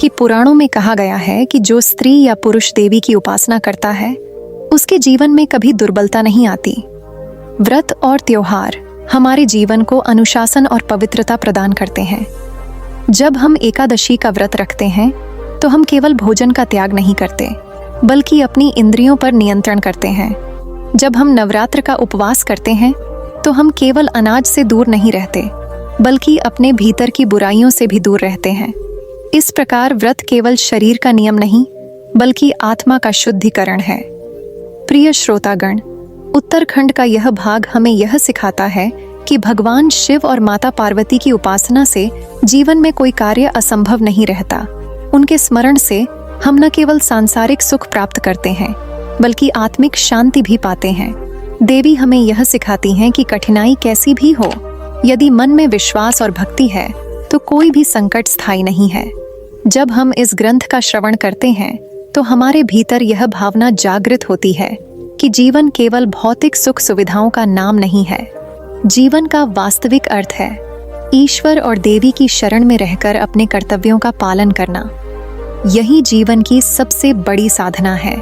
कि पुराणों में कहा गया है कि जो स्त्री या पुरुष देवी की उपासना करता है उसके जीवन में कभी दुर्बलता नहीं आती। व्रत और त्योहार हमारे जीवन को अनुशासन और पवित्रता प्रदान करते हैं। जब हम एकादशी का व्रत रखते हैं तो हम केवल भोजन का त्याग नहीं करते बल्कि अपनी इंद्रियों पर नियंत्रण करते हैं। जब हम नवरात्र का उपवास करते हैं तो हम केवल अनाज से दूर नहीं रहते बल्कि अपने भीतर की बुराइयों से भी दूर रहते हैं। इस प्रकार व्रत केवल शरीर का नियम नहीं बल्कि आत्मा का शुद्धिकरण है। प्रिय श्रोतागण, उत्तराखंड का यह भाग हमें यह सिखाता है कि भगवान शिव और माता पार्वती की उपासना से जीवन में कोई कार्य असंभव नहीं रहता। उनके स्मरण से हम न केवल सांसारिक सुख प्राप्त करते हैं बल्कि आत्मिक शांति भी पाते हैं। देवी हमें यह सिखाती हैं कि कठिनाई कैसी भी हो, यदि मन में विश्वास और भक्ति है तो कोई भी संकट स्थायी नहीं है। जब हम इस ग्रंथ का श्रवण करते हैं तो हमारे भीतर यह भावना जागृत होती है कि जीवन केवल भौतिक सुख सुविधाओं का नाम नहीं है। जीवन का वास्तविक अर्थ है ईश्वर और देवी की शरण में रहकर अपने कर्तव्यों का पालन करना। यही जीवन की सबसे बड़ी साधना है।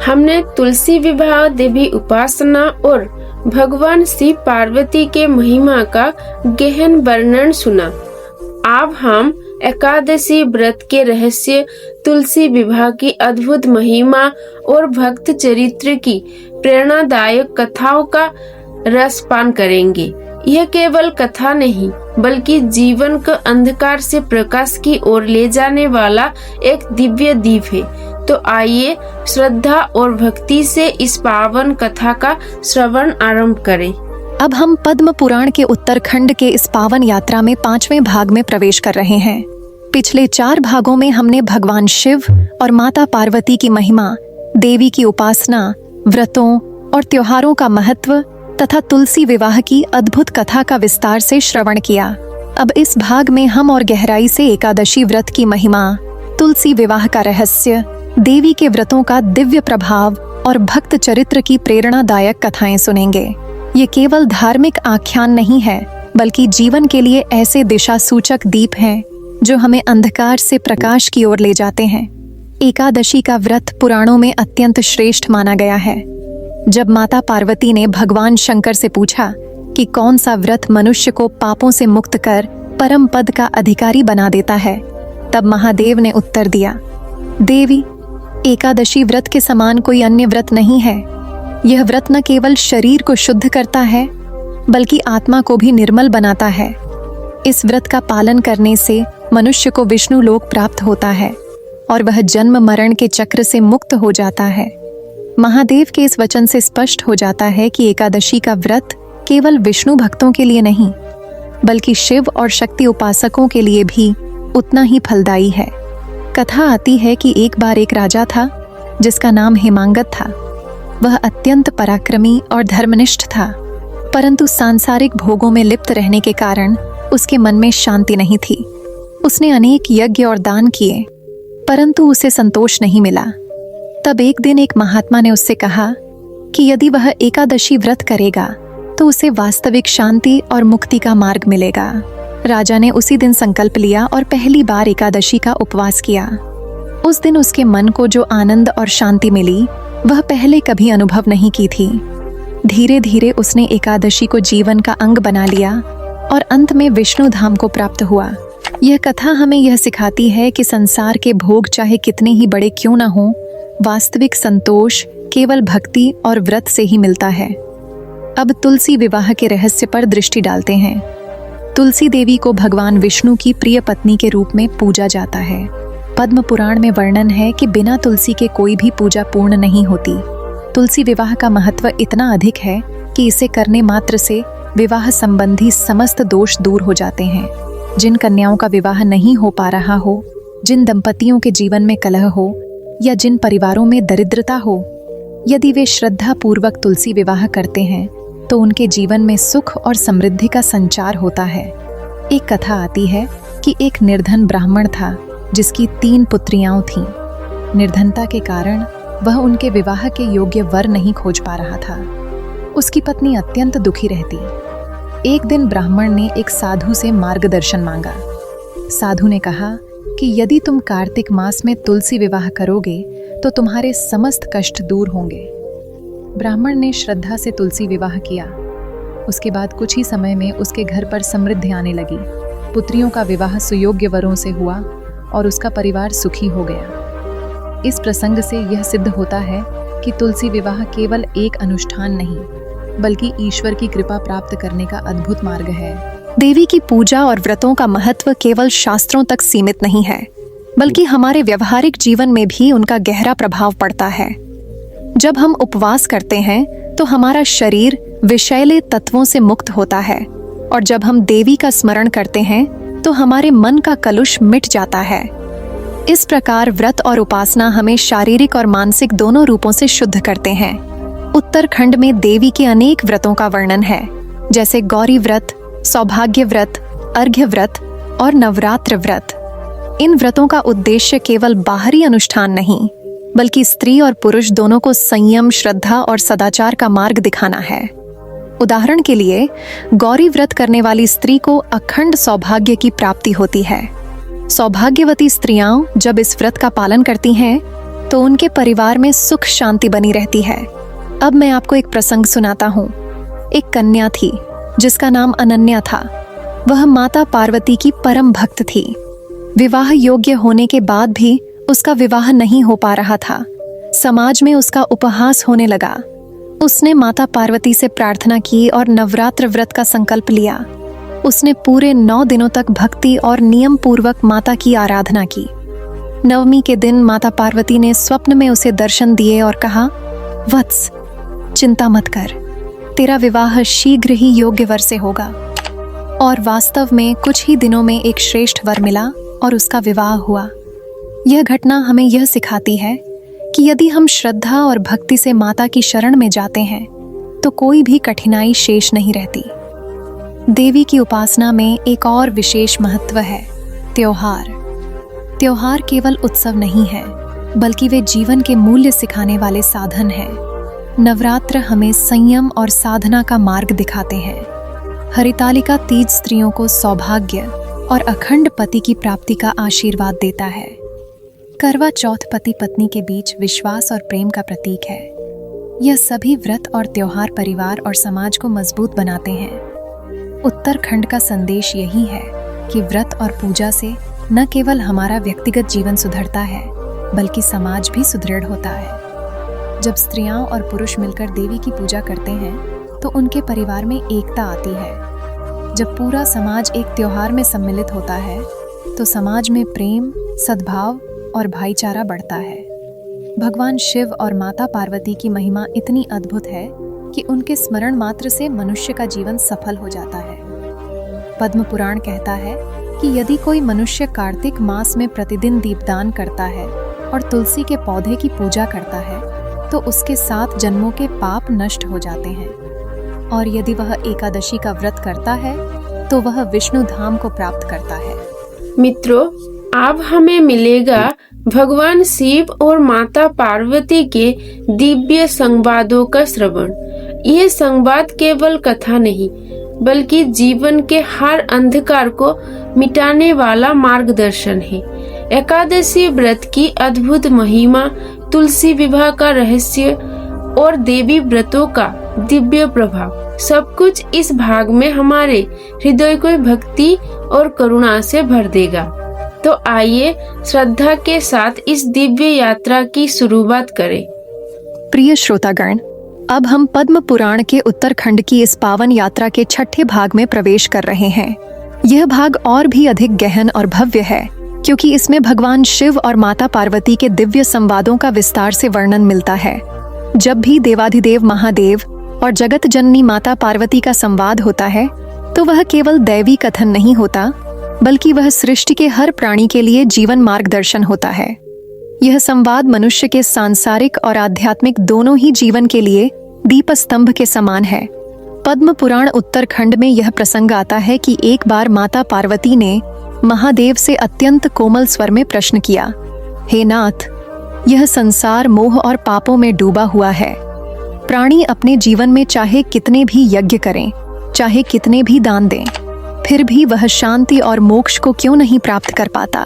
हमने तुलसी विवाह, देवी उपासना और भगवान शिव पार्वती के महिमा का गहन वर्णन सुना। अब हम एकादशी व्रत के रहस्य, तुलसी विवाह की अद्भुत महिमा और भक्त चरित्र की प्रेरणादायक कथाओं का रसपान करेंगे। यह केवल कथा नहीं बल्कि जीवन को अंधकार से प्रकाश की ओर ले जाने वाला एक दिव्य दीप है। तो आइए श्रद्धा और भक्ति से इस पावन कथा का श्रवण आरंभ करें।
अब हम पद्म पुराण के उत्तरखंड के इस पावन यात्रा में 5वें भाग में प्रवेश कर रहे हैं। पिछले 4 भागों में हमने भगवान शिव और माता पार्वती की महिमा, देवी की उपासना, व्रतों और त्योहारों का महत्व तथा तुलसी विवाह की अद्भुत कथा का विस्तार से श्रवण किया। अब इस भाग में हम और गहराई से एकादशी व्रत की महिमा, तुलसी विवाह का रहस्य, देवी के व्रतों का दिव्य प्रभाव और भक्त चरित्र की प्रेरणादायक कथाएं सुनेंगे। ये केवल धार्मिक आख्यान नहीं है बल्कि जीवन के लिए ऐसे दिशा सूचक दीप हैं जो हमें अंधकार से प्रकाश की ओर ले जाते हैं। एकादशी का व्रत पुराणों में अत्यंत श्रेष्ठ माना गया है। जब माता पार्वती ने भगवान शंकर से पूछा कि कौन सा व्रत मनुष्य को पापों से मुक्त कर परम पद का अधिकारी बना देता है, तब महादेव ने उत्तर दिया, देवी, एकादशी व्रत के समान कोई अन्य व्रत नहीं है। यह व्रत न केवल शरीर को शुद्ध करता है बल्कि आत्मा को भी निर्मल बनाता है। इस व्रत का पालन करने से मनुष्य को विष्णु लोक प्राप्त होता है और वह जन्म मरण के चक्र से मुक्त हो जाता है। महादेव के इस वचन से स्पष्ट हो जाता है कि एकादशी का व्रत केवल विष्णु भक्तों के लिए नहीं बल्कि शिव और शक्ति उपासकों के लिए भी उतना ही फलदायी है। कथा आती है कि एक बार एक राजा था जिसका नाम हेमांगत था। वह अत्यंत पराक्रमी और धर्मनिष्ठ था, परंतु सांसारिक भोगों में लिप्त रहने के कारण उसके मन में शांति नहीं थी। उसने अनेक यज्ञ और दान किए, परंतु उसे संतोष नहीं मिला। तब एक दिन एक महात्मा ने उससे कहा कि यदि वह एकादशी व्रत करेगा तो उसे वास्तविक शांति और मुक्ति का मार्ग मिलेगा। राजा ने उसी दिन संकल्प लिया और पहली बार एकादशी का उपवास किया। उस दिन उसके मन को जो आनंद और शांति मिली वह पहले कभी अनुभव नहीं की थी। धीरे धीरे उसने एकादशी को जीवन का अंग बना लिया और अंत में विष्णु धाम को प्राप्त हुआ। यह कथा हमें यह सिखाती है कि संसार के भोग चाहे कितने ही बड़े क्यों न हों, वास्तविक संतोष केवल भक्ति और व्रत से ही मिलता है। अब तुलसी विवाह के रहस्य पर दृष्टि डालते हैं। तुलसी देवी को भगवान विष्णु की प्रिय पत्नी के रूप में पूजा जाता है। पद्म पुराण में वर्णन है कि बिना तुलसी के कोई भी पूजा पूर्ण नहीं होती। तुलसी विवाह का महत्व इतना अधिक है कि इसे करने मात्र से विवाह संबंधी समस्त दोष दूर हो जाते हैं। जिन कन्याओं का विवाह नहीं हो पा रहा हो, जिन दंपतियों के जीवन में कलह हो या जिन परिवारों में दरिद्रता हो, यदि वे श्रद्धा पूर्वक तुलसी विवाह करते हैं तो उनके जीवन में सुख और समृद्धि का संचार होता है। एक कथा आती है कि एक निर्धन ब्राह्मण था जिसकी 3 पुत्रियां थीं। निर्धनता के कारण वह उनके विवाह के योग्य वर नहीं खोज पा रहा था। उसकी पत्नी अत्यंत दुखी रहती। एक दिन ब्राह्मण ने एक साधु से मार्गदर्शन मांगा। साधु ने कहा कि यदि तुम कार्तिक मास में तुलसी विवाह करोगे तो तुम्हारे समस्त कष्ट दूर होंगे। ब्राह्मण ने श्रद्धा से तुलसी विवाह किया। उसके बाद कुछ ही समय में उसके घर पर समृद्धि आने लगी। पुत्रियों का विवाह सुयोग्य वरों से हुआ और उसका परिवार सुखी हो गया। इस प्रसंग से यह सिद्ध होता है कि तुलसी विवाह केवल एक अनुष्ठान नहीं बल्कि ईश्वर की कृपा प्राप्त करने का अद्भुत मार्ग है। देवी की पूजा और व्रतों का महत्व केवल शास्त्रों तक सीमित नहीं है बल्कि हमारे व्यवहारिक जीवन में भी उनका गहरा प्रभाव पड़ता है। जब हम उपवास करते हैं तो हमारा शरीर विषैले तत्वों से मुक्त होता है और जब हम देवी का स्मरण करते हैं तो हमारे मन का कलुष मिट जाता है। इस प्रकार व्रत और उपासना हमें शारीरिक और मानसिक दोनों रूपों से शुद्ध करते हैं। उत्तराखंड में देवी के अनेक व्रतों का वर्णन है, जैसे गौरी व्रत, सौभाग्य व्रत, अर्घ्य व्रत और नवरात्र व्रत। इन व्रतों का उद्देश्य केवल बाहरी अनुष्ठान नहीं बल्कि स्त्री और पुरुष दोनों को संयम, श्रद्धा और सदाचार का मार्ग दिखाना है। उदाहरण के लिए, गौरी व्रत करने वाली स्त्री को अखंड सौभाग्य की प्राप्ति होती है। सौभाग्यवती स्त्रियां जब इस व्रत का पालन करती हैं तो उनके परिवार में सुख शांति बनी रहती है। अब मैं आपको एक प्रसंग सुनाता हूँ। एक कन्या थी जिसका नाम अनन्या था। वह माता पार्वती की परम भक्त थी। विवाह योग्य होने के बाद भी उसका विवाह नहीं हो पा रहा था। समाज में उसका उपहास होने लगा। उसने माता पार्वती से प्रार्थना की और नवरात्र व्रत का संकल्प लिया। उसने पूरे 9 दिनों तक भक्ति और नियम पूर्वक माता की आराधना की। नवमी के दिन माता पार्वती ने स्वप्न में उसे दर्शन दिए और कहा, वत्स, चिंता मत कर, तेरा विवाह शीघ्र ही योग्य वर से होगा। और वास्तव में कुछ ही दिनों में एक श्रेष्ठ वर मिला और उसका विवाह हुआ। यह घटना हमें यह सिखाती है कि यदि हम श्रद्धा और भक्ति से माता की शरण में जाते हैं तो कोई भी कठिनाई शेष नहीं रहती। देवी की उपासना में एक और विशेष महत्व है, त्योहार। त्योहार केवल उत्सव नहीं है, बल्कि वे जीवन के मूल्य सिखाने वाले साधन हैं। नवरात्र हमें संयम और साधना का मार्ग दिखाते हैं। हरितालिका तीज स्त्रियों को सौभाग्य और अखंड पति की प्राप्ति का आशीर्वाद देता है। करवा चौथ पति पत्नी के बीच विश्वास और प्रेम का प्रतीक है। यह सभी व्रत और त्योहार परिवार और समाज को मजबूत बनाते हैं। उत्तराखंड का संदेश यही है कि व्रत और पूजा से न केवल हमारा व्यक्तिगत जीवन सुधरता है, बल्कि समाज भी सुदृढ़ होता है। जब स्त्रियां और पुरुष मिलकर देवी की पूजा करते हैं तो उनके परिवार में एकता आती है। जब पूरा समाज एक त्योहार में सम्मिलित होता है तो समाज में प्रेम, सद्भाव और भाईचारा बढ़ता है। भगवान शिव और माता पार्वती की महिमा इतनी अद्भुत है कि उनके स्मरण मात्र से मनुष्य का जीवन सफल हो जाता है। पद्म पुराण कहता है कि यदि कोई मनुष्य कार्तिक मास में प्रतिदिन दीपदान करता है और तुलसी के पौधे की पूजा करता है तो उसके 7 जन्मों के पाप नष्ट हो जाते हैं। और यदि वह एकादशी का व्रत करता है तो वह विष्णु धाम को प्राप्त करता है।
मित्रों, अब हमें मिलेगा भगवान शिव और माता पार्वती के दिव्य संवादों का श्रवण। यह संवाद केवल कथा नहीं, बल्कि जीवन के हर अंधकार को मिटाने वाला मार्गदर्शन है। एकादशी व्रत की अद्भुत महिमा, तुलसी विवाह का रहस्य और देवी व्रतों का दिव्य प्रभाव, सब कुछ इस भाग में हमारे हृदय को भक्ति और करुणा से भर देगा। तो आइए श्रद्धा के साथ इस दिव्य यात्रा की शुरुआत करें।
प्रिय श्रोतागण, अब हम पद्म पुराण के उत्तराखंड की इस पावन यात्रा के 6ठे भाग में प्रवेश कर रहे हैं। यह भाग और भी अधिक गहन और भव्य है क्योंकि इसमें भगवान शिव और माता पार्वती के दिव्य संवादों का विस्तार से वर्णन मिलता है। जब भी देवाधिदेव महादेव और जगत जननी माता पार्वती का संवाद होता है तो वह केवल दैवी कथन नहीं होता, बल्कि वह सृष्टि के हर प्राणी के लिए जीवन मार्गदर्शन होता है। यह संवाद मनुष्य के सांसारिक और आध्यात्मिक दोनों ही जीवन के लिए दीपस्तंभ के समान है। पद्म पुराण उत्तराखंड में यह प्रसंग आता है कि एक बार माता पार्वती ने महादेव से अत्यंत कोमल स्वर में प्रश्न किया, हे नाथ, यह संसार मोह और पापों में डूबा हुआ है। प्राणी अपने जीवन में चाहे कितने भी यज्ञ करें, चाहे कितने भी दान दें, फिर भी वह शांति और मोक्ष को क्यों नहीं प्राप्त कर पाता?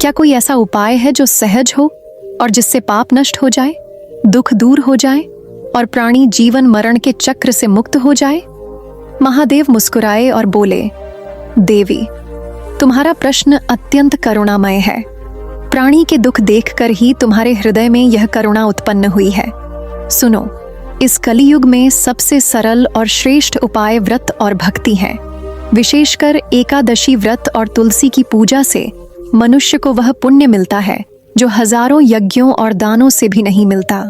क्या कोई ऐसा उपाय है जो सहज हो और जिससे पाप नष्ट हो जाए, दुख दूर हो जाए और प्राणी जीवन मरण के चक्र से मुक्त हो जाए? महादेव मुस्कुराए और बोले, देवी, तुम्हारा प्रश्न अत्यंत करुणामय है। प्राणी के दुख देखकर ही तुम्हारे हृदय में यह करुणा उत्पन्न हुई है। सुनो, इस कलियुग में सबसे सरल और श्रेष्ठ उपाय व्रत और भक्ति है। विशेषकर एकादशी व्रत और तुलसी की पूजा से मनुष्य को वह पुण्य मिलता है जो हजारों यज्ञों और दानों से भी नहीं मिलता।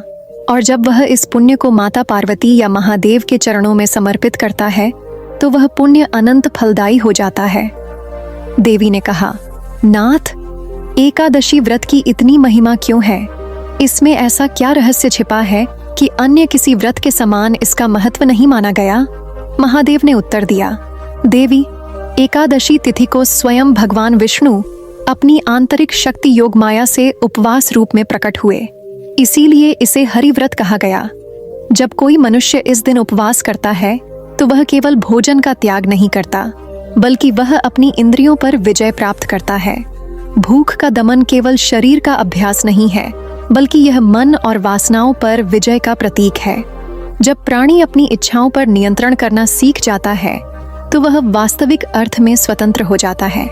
और जब वह इस पुण्य को माता पार्वती या महादेव के चरणों में समर्पित करता है तो वह पुण्य अनंत फलदायी हो जाता है। देवी ने कहा, नाथ, एकादशी व्रत की इतनी महिमा क्यों है? इसमें ऐसा क्या रहस्य छिपा है कि अन्य किसी व्रत के समान इसका महत्व नहीं माना गया? महादेव ने उत्तर दिया, देवी, एकादशी तिथि को स्वयं भगवान विष्णु अपनी आंतरिक शक्ति योग माया से उपवास रूप में प्रकट हुए, इसीलिए इसे हरि व्रत कहा गया। जब कोई मनुष्य इस दिन उपवास करता है तो वह केवल भोजन का त्याग नहीं करता, बल्कि वह अपनी इंद्रियों पर विजय प्राप्त करता है। भूख का दमन केवल शरीर का अभ्यास नहीं है, बल्कि यह मन और वासनाओं पर विजय का प्रतीक है। जब प्राणी अपनी इच्छाओं पर नियंत्रण करना सीख जाता है तो वह वास्तविक अर्थ में स्वतंत्र हो जाता है।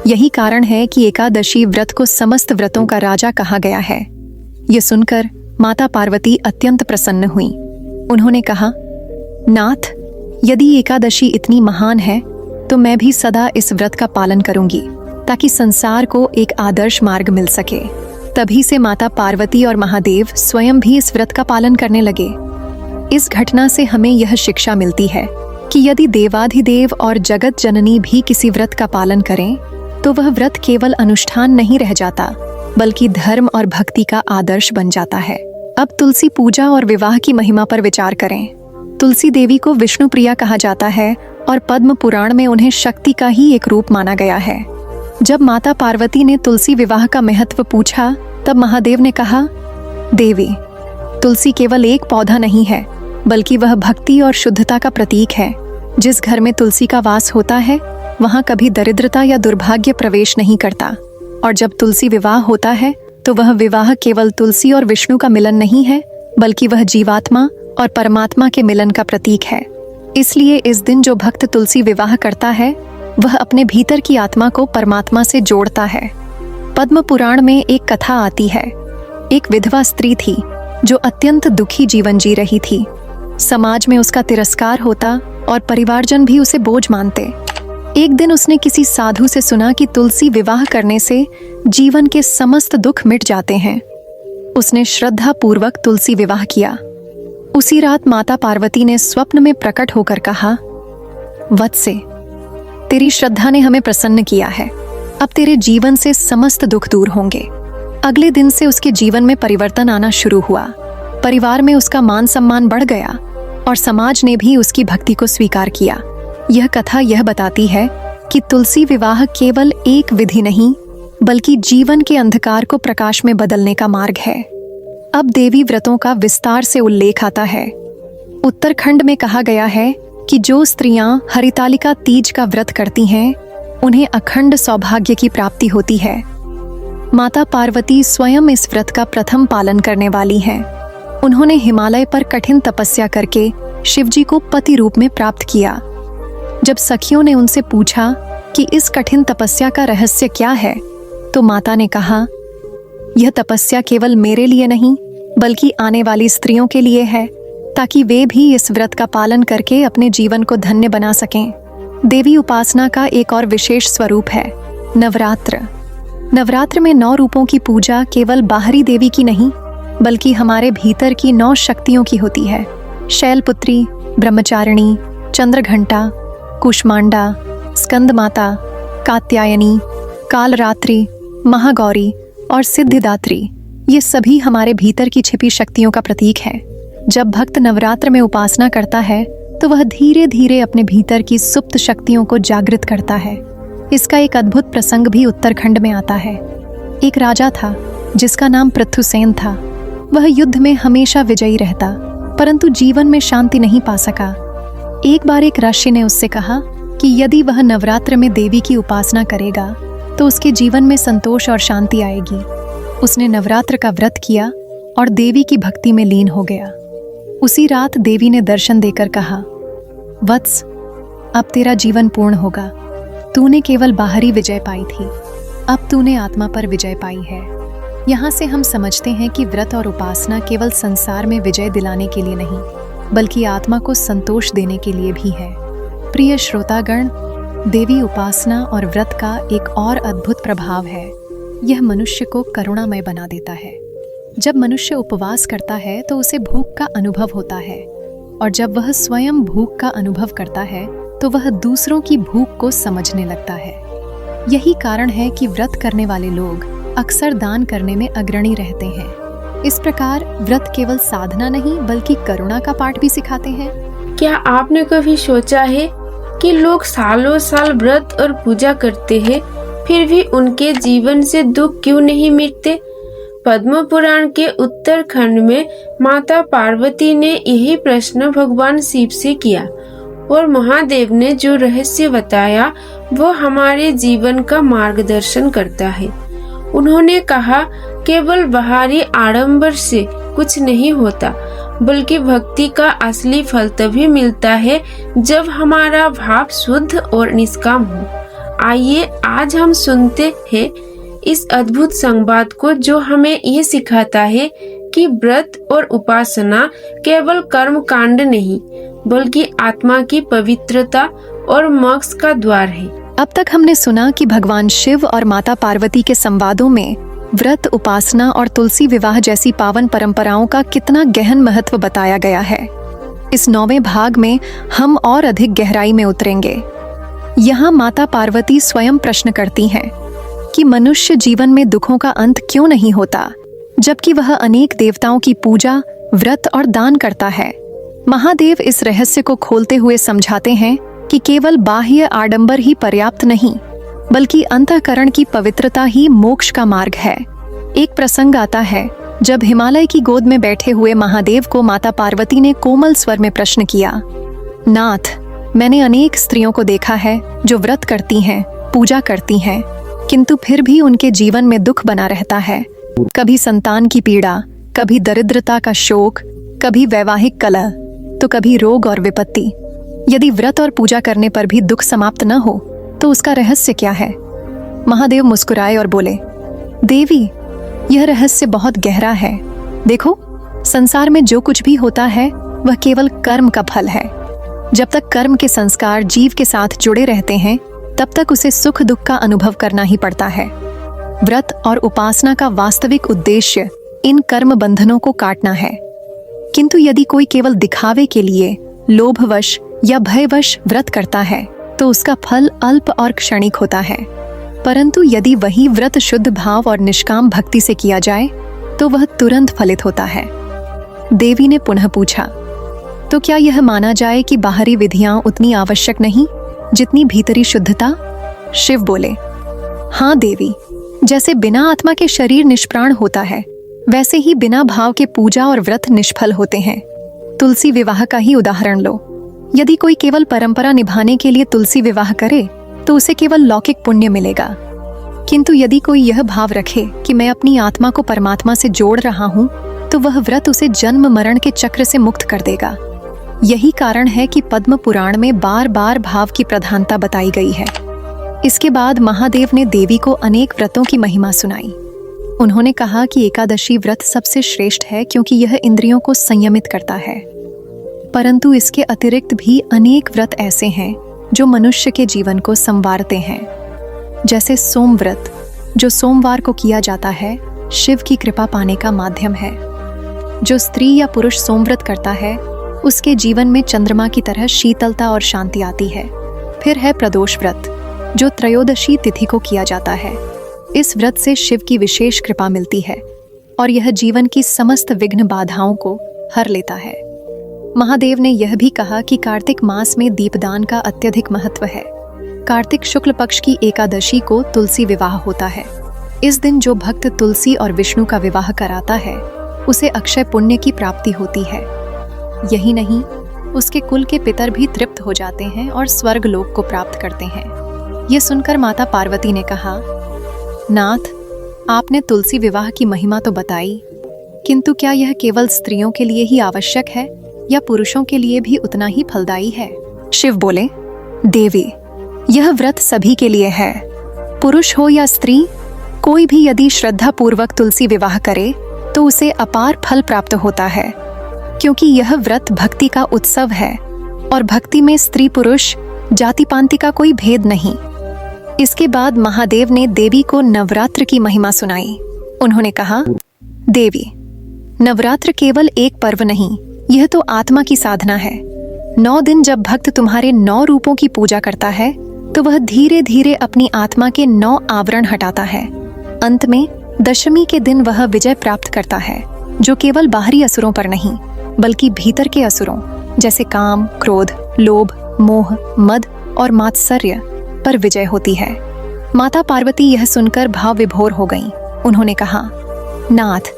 यही कारण है कि एकादशी व्रत को समस्त व्रतों का राजा कहा गया है। ये सुनकर माता पार्वती अत्यंत प्रसन्न हुई। उन्होंने कहा, नाथ, यदि एकादशी इतनी महान है तो मैं भी सदा इस व्रत का पालन करूंगी ताकि संसार को एक आदर्श मार्ग मिल सके। तभी से माता पार्वती और महादेव स्वयं भी इस व्रत का पालन करने लगे। इस घटना से हमें यह शिक्षा मिलती है कि यदि देवाधिदेव और जगत जननी भी किसी व्रत का पालन करें तो वह व्रत केवल अनुष्ठान नहीं रह जाता बल्कि धर्म और भक्ति का आदर्श बन जाता है। अब तुलसी पूजा और विवाह की महिमा पर विचार करें। तुलसी देवी को विष्णु प्रिया कहा जाता है और पद्म पुराण में उन्हें शक्ति का ही एक रूप माना गया है। जब माता पार्वती ने तुलसी विवाह का महत्व पूछा तब महादेव ने कहा, देवी, तुलसी केवल एक पौधा नहीं है बल्कि वह भक्ति और शुद्धता का प्रतीक है। जिस घर में तुलसी का वास होता है वहां कभी दरिद्रता या दुर्भाग्य प्रवेश नहीं करता। और जब तुलसी विवाह होता है तो वह विवाह केवल तुलसी और विष्णु का मिलन नहीं है बल्कि वह जीवात्मा और परमात्मा के मिलन का प्रतीक है। इसलिए इस दिन जो भक्त तुलसी विवाह करता है वह अपने भीतर की आत्मा को परमात्मा से जोड़ता है। पद्म पुराण में एक कथा आती है। एक विधवा स्त्री थी जो अत्यंत दुखी जीवन जी रही थी। समाज में उसका तिरस्कार होता और परिवारजन भी उसे बोझ मानते। एक दिन उसने किसी साधु से सुना कि तुलसी विवाह करने से जीवन के समस्त दुख मिट जाते हैं। उसने श्रद्धा पूर्वक तुलसी विवाह किया। उसी रात माता पार्वती ने स्वप्न में प्रकट होकर कहा, वत्से, तेरी श्रद्धा ने हमें प्रसन्न किया है। अब तेरे जीवन से समस्त दुख दूर होंगे। अगले दिन से उसके जीवन में परिवर्तन आना शुरू हुआ। परिवार में उसका मान सम्मान बढ़ गया और समाज ने भी उसकी भक्ति को स्वीकार किया। यह कथा यह बताती है कि तुलसी विवाह केवल एक विधि नहीं बल्कि जीवन के अंधकार को प्रकाश में बदलने का मार्ग है। अब देवी व्रतों का विस्तार से उल्लेख आता है। उत्तराखंड में कहा गया है कि जो स्त्रियां हरितालिका तीज का व्रत करती हैं उन्हें अखंड सौभाग्य की प्राप्ति होती है। माता पार्वती स्वयं इस व्रत का प्रथम पालन करने वाली हैं। उन्होंने हिमालय पर कठिन तपस्या करके शिवजी को पति रूप में प्राप्त किया। जब सखियों ने उनसे पूछा कि इस कठिन तपस्या का रहस्य क्या है तो माता ने कहा, यह तपस्या केवल मेरे लिए नहीं बल्कि आने वाली स्त्रियों के लिए है ताकि वे भी इस व्रत का पालन करके अपने जीवन को धन्य बना सकें। देवी उपासना का एक और विशेष स्वरूप है नवरात्र। नवरात्र में 9 रूपों की पूजा केवल बाहरी देवी की नहीं बल्कि हमारे भीतर की 9 शक्तियों की होती है। शैलपुत्री, ब्रह्मचारिणी, चंद्रघंटा, कुष्मांडा, स्कंद माता, कात्यायनी, कालरात्रि, महागौरी और सिद्धिदात्री, ये सभी हमारे भीतर की छिपी शक्तियों का प्रतीक है। जब भक्त नवरात्र में उपासना करता है तो वह धीरे धीरे अपने भीतर की सुप्त शक्तियों को जागृत करता है। इसका एक अद्भुत प्रसंग भी उत्तराखंड में आता है। एक राजा था जिसका नाम पृथुसेन था। वह युद्ध में हमेशा विजयी रहता परंतु जीवन में शांति नहीं पा सका। एक बार एक ऋषि ने उससे कहा कि यदि वह नवरात्र में देवी की उपासना करेगा तो उसके जीवन में संतोष और शांति आएगी। उसने नवरात्र का व्रत किया और देवी की भक्ति में लीन हो गया। उसी रात देवी ने दर्शन देकर कहा, वत्स, अब तेरा जीवन पूर्ण होगा। तूने केवल बाहरी विजय पाई थी, अब तूने आत्मा पर विजय पाई है। यहाँ से हम समझते हैं कि व्रत और उपासना केवल संसार में विजय दिलाने के लिए नहीं बल्कि आत्मा को संतोष देने के लिए भी है। प्रिय श्रोतागण, देवी उपासना और व्रत का एक और अद्भुत प्रभाव है। यह मनुष्य को करुणामय बना देता है। जब मनुष्य उपवास करता है तो उसे भूख का अनुभव होता है और जब वह स्वयं भूख का अनुभव करता है तो वह दूसरों की भूख को समझने लगता है। यही कारण है कि व्रत करने वाले लोग अक्सर दान करने में अग्रणी रहते हैं। इस प्रकार व्रत केवल साधना नहीं बल्कि करुणा का पाठ भी सिखाते हैं।
क्या आपने कभी सोचा है कि लोग सालों साल व्रत और पूजा करते हैं फिर भी उनके जीवन से दुख क्यों नहीं मिटते? पद्म पुराण के उत्तराखंड में माता पार्वती ने यही प्रश्न भगवान शिव से किया और महादेव ने जो रहस्य बताया वो हमारे जीवन का मार्गदर्शन करता है। उन्होंने कहा, केवल बाहरी आडंबर से कुछ नहीं होता बल्कि भक्ति का असली फल तभी मिलता है जब हमारा भाव शुद्ध और निष्काम हो। आइए आज हम सुनते हैं इस अद्भुत संवाद को, जो हमें ये सिखाता है कि व्रत और उपासना केवल कर्म कांड नहीं बल्कि आत्मा की पवित्रता और मोक्ष का द्वार है।
अब तक हमने सुना कि भगवान शिव और माता पार्वती के संवादों में व्रत, उपासना और तुलसी विवाह जैसी पावन परंपराओं का कितना गहन महत्व बताया गया है। इस 9वें भाग में हम और अधिक गहराई में उतरेंगे। यहाँ माता पार्वती स्वयं प्रश्न करती हैं कि मनुष्य जीवन में दुखों का अंत क्यों नहीं होता, जबकि वह अनेक देवताओं की पूजा, व्रत और दान करता है। महादेव इस रहस्य को खोलते हुए समझाते हैं कि केवल बाह्य आडंबर ही पर्याप्त नहीं, बल्कि अंतःकरण की पवित्रता ही मोक्ष का मार्ग है। एक प्रसंग आता है जब हिमालय की गोद में बैठे हुए महादेव को माता पार्वती ने कोमल स्वर में प्रश्न किया, नाथ, मैंने अनेक स्त्रियों को देखा है जो व्रत करती हैं, पूजा करती हैं, किंतु फिर भी उनके जीवन में दुख बना रहता है। कभी संतान की पीड़ा, कभी दरिद्रता का शोक, कभी वैवाहिक कलह, तो कभी रोग और विपत्ति। यदि व्रत और पूजा करने पर भी दुख समाप्त न हो तो उसका रहस्य क्या है? महादेव मुस्कुराए और बोले, देवी, यह रहस्य बहुत गहरा है। देखो, संसार में जो कुछ भी होता है वह केवल कर्म का फल है। जब तक कर्म के संस्कार जीव के साथ जुड़े रहते हैं तब तक उसे सुख दुख का अनुभव करना ही पड़ता है। व्रत और उपासना का वास्तविक उद्देश्य इन कर्म बंधनों को काटना है। किंतु यदि कोई केवल दिखावे के लिए, लोभवश या भयवश व्रत करता है तो उसका फल अल्प और क्षणिक होता है। परंतु यदि वही व्रत शुद्ध भाव और निष्काम भक्ति से किया जाए तो वह तुरंत फलित होता है। देवी ने पुनः पूछा, तो क्या यह माना जाए कि बाहरी विधियां उतनी आवश्यक नहीं जितनी भीतरी शुद्धता? शिव बोले, हाँ देवी, जैसे बिना आत्मा के शरीर निष्प्राण होता है, वैसे ही बिना भाव के पूजा और व्रत निष्फल होते हैं। तुलसी विवाह का ही उदाहरण लो। यदि कोई केवल परंपरा निभाने के लिए तुलसी विवाह करे तो उसे केवल लौकिक पुण्य मिलेगा, किंतु यदि कोई यह भाव रखे कि मैं अपनी आत्मा को परमात्मा से जोड़ रहा हूँ तो वह व्रत उसे जन्म मरण के चक्र से मुक्त कर देगा। यही कारण है कि पद्म पुराण में बार बार भाव की प्रधानता बताई गई है। इसके बाद महादेव ने देवी को अनेक व्रतों की महिमा सुनाई। उन्होंने कहा कि एकादशी व्रत सबसे श्रेष्ठ है क्योंकि यह इंद्रियों को संयमित करता है, परंतु इसके अतिरिक्त भी अनेक व्रत ऐसे हैं जो मनुष्य के जीवन को संवारते हैं। जैसे सोम व्रत, जो सोमवार को किया जाता है, शिव की कृपा पाने का माध्यम है। जो स्त्री या पुरुष सोमव्रत करता है उसके जीवन में चंद्रमा की तरह शीतलता और शांति आती है। फिर है प्रदोष व्रत, जो त्रयोदशी तिथि को किया जाता है। इस व्रत से शिव की विशेष कृपा मिलती है और यह जीवन की समस्त विघ्न बाधाओं को हर लेता है। महादेव ने यह भी कहा कि कार्तिक मास में दीपदान का अत्यधिक महत्व है। कार्तिक शुक्ल पक्ष की एकादशी को तुलसी विवाह होता है। इस दिन जो भक्त तुलसी और विष्णु का विवाह कराता है उसे अक्षय पुण्य की प्राप्ति होती है। यही नहीं, उसके कुल के पितर भी तृप्त हो जाते हैं और स्वर्ग लोक को प्राप्त करते हैं। यह सुनकर माता पार्वती ने कहा, नाथ, आपने तुलसी विवाह की महिमा तो बताई, किंतु क्या यह केवल स्त्रियों के लिए ही आवश्यक है या पुरुषों के लिए भी उतना ही फलदायी है? शिव बोले, देवी, यह व्रत सभी के लिए है। पुरुष हो या स्त्री, कोई भी यदि श्रद्धा पूर्वक तुलसी विवाह करे तो उसे अपार फल प्राप्त होता है, क्योंकि यह व्रत भक्ति का उत्सव है और भक्ति में स्त्री पुरुष, जाति पांति का कोई भेद नहीं। इसके बाद महादेव ने देवी को नवरात्र की महिमा सुनाई। उन्होंने कहा, देवी, नवरात्र केवल एक पर्व नहीं, यह तो आत्मा की साधना है। 9 दिन जब भक्त तुम्हारे 9 रूपों की पूजा करता है तो वह धीरे धीरे अपनी आत्मा के 9 आवरण हटाता है। अंत में दशमी के दिन वह विजय प्राप्त करता है, जो केवल बाहरी असुरों पर नहीं बल्कि भीतर के असुरों जैसे काम, क्रोध, लोभ, मोह, मद और मात्सर्य पर विजय होती है। माता पार्वती यह सुनकर भाव विभोर हो गईं। उन्होंने कहा, नाथ,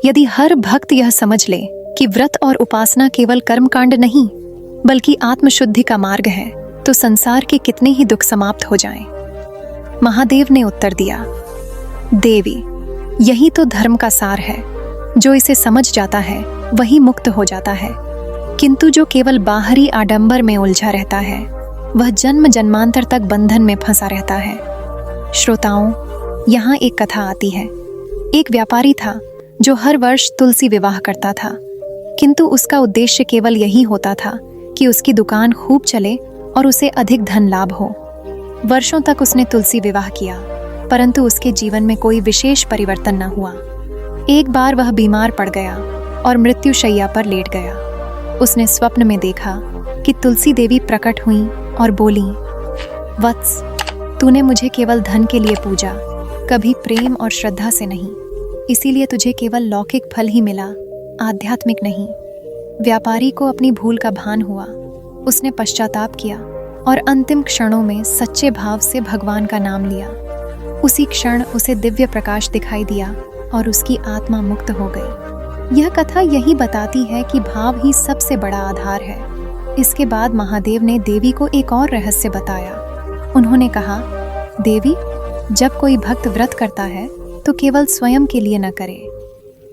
यदि हर भक्त यह समझ ले कि व्रत और उपासना केवल कर्मकांड नहीं बल्कि आत्मशुद्धि का मार्ग है तो संसार के कितने ही दुख समाप्त हो जाएं। महादेव ने उत्तर दिया, देवी, यही तो धर्म का सार है। जो इसे समझ जाता है वही मुक्त हो जाता है। किंतु जो केवल बाहरी आडंबर में उलझा रहता है वह जन्म जन्मांतर तक बंधन में फंसा रहता है। श्रोताओं, यहाँ एक कथा आती है। एक व्यापारी था जो हर वर्ष तुलसी विवाह करता था, किंतु उसका उद्देश्य केवल यही होता था कि उसकी दुकान खूब चले और उसे अधिक धन लाभ हो। वर्षों तक उसने तुलसी विवाह किया, परंतु उसके जीवन में कोई विशेष परिवर्तन न हुआ। एक बार वह बीमार पड़ गया और मृत्युशैया पर लेट गया। उसने स्वप्न में देखा कि तुलसी देवी प्रकट हुई और बोली, वत्स, तूने मुझे केवल धन के लिए पूजा, कभी प्रेम और श्रद्धा से नहीं, इसीलिए तुझे केवल लौकिक फल ही मिला, आध्यात्मिक नहीं। व्यापारी को अपनी भूल का भान हुआ। उसने पश्चाताप किया और अंतिम क्षणों में सच्चे भाव से भगवान का नाम लिया। उसी क्षण उसे दिव्य प्रकाश दिखाई दिया और उसकी आत्मा मुक्त हो गई। यह कथा यही बताती है कि भाव ही सबसे बड़ा आधार है। इसके बाद महादेव ने देवी को एक और रहस्य बताया। उन्होंने कहा, देवी, जब कोई भक्त व्रत करता है तो केवल स्वयं के लिए न करे।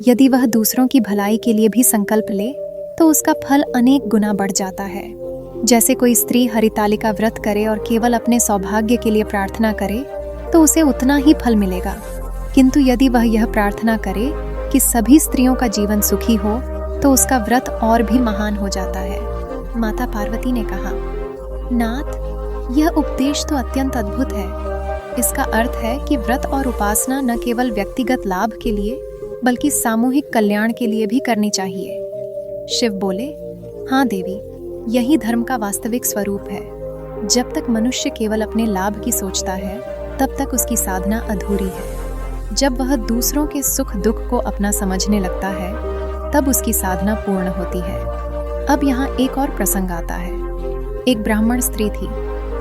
यदि वह दूसरों की भलाई के लिए भी संकल्प ले तो उसका फल अनेक गुना बढ़ जाता है। जैसे कोई स्त्री हरितालिका व्रत करे और केवल अपने सौभाग्य के लिए प्रार्थना करे तो उसे उतना ही फल मिलेगा, किंतु यदि वह यह प्रार्थना करे कि सभी स्त्रियों का जीवन सुखी हो तो उसका व्रत और भी महान हो जाता है। माता पार्वती ने कहा, नाथ, यह उपदेश तो अत्यंत अद्भुत है। इसका अर्थ है कि व्रत और उपासना न केवल व्यक्तिगत लाभ के लिए बल्कि सामूहिक कल्याण के लिए भी करनी चाहिए। शिव बोले, हाँ देवी, यही धर्म का वास्तविक स्वरूप है। जब तक मनुष्य केवल अपने लाभ की सोचता है तब तक उसकी साधना अधूरी है। जब वह दूसरों के सुख दुख को अपना समझने लगता है तब उसकी साधना पूर्ण होती है। अब यहाँ एक और प्रसंग आता है। एक ब्राह्मण स्त्री थी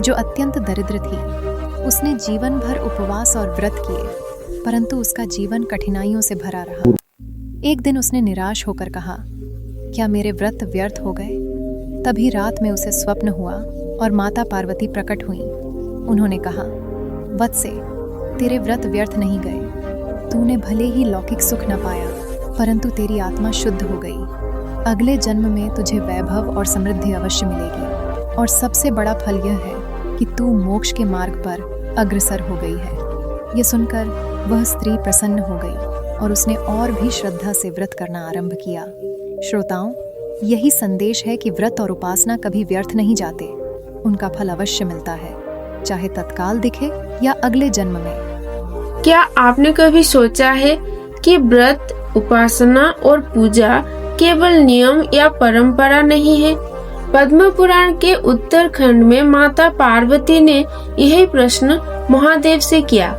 जो अत्यंत दरिद्र थी। उसने जीवन भर उपवास और व्रत किए, परंतु उसका जीवन कठिनाइयों से भरा रहा। एक दिन उसने निराश होकर कहा, क्या मेरे व्रत व्यर्थ हो गए? तभी रात में उसे स्वप्न हुआ और माता पार्वती प्रकट हुई। उन्होंने कहा, वत्से, तेरे व्रत व्यर्थ नहीं गए। तूने भले ही लौकिक सुख न पाया, परंतु तेरी आत्मा शुद्ध हो गई। अगले जन्म में तुझे वैभव और समृद्धि अवश्य मिलेगी, और सबसे बड़ा फल यह है कि तू मोक्ष के मार्ग पर अग्रसर हो गई है। ये सुनकर वह स्त्री प्रसन्न हो गई और उसने और भी श्रद्धा से व्रत करना आरंभ किया। श्रोताओं, यही संदेश है कि व्रत और उपासना कभी व्यर्थ नहीं जाते। उनका फल अवश्य मिलता है, चाहे तत्काल दिखे या अगले जन्म में।
क्या आपने कभी सोचा है कि व्रत, उपासना और पूजा केवल नियम या परंपरा नहीं है? पद्म पुराण के उत्तरखंड में माता पार्वती ने यही प्रश्न महादेव से किया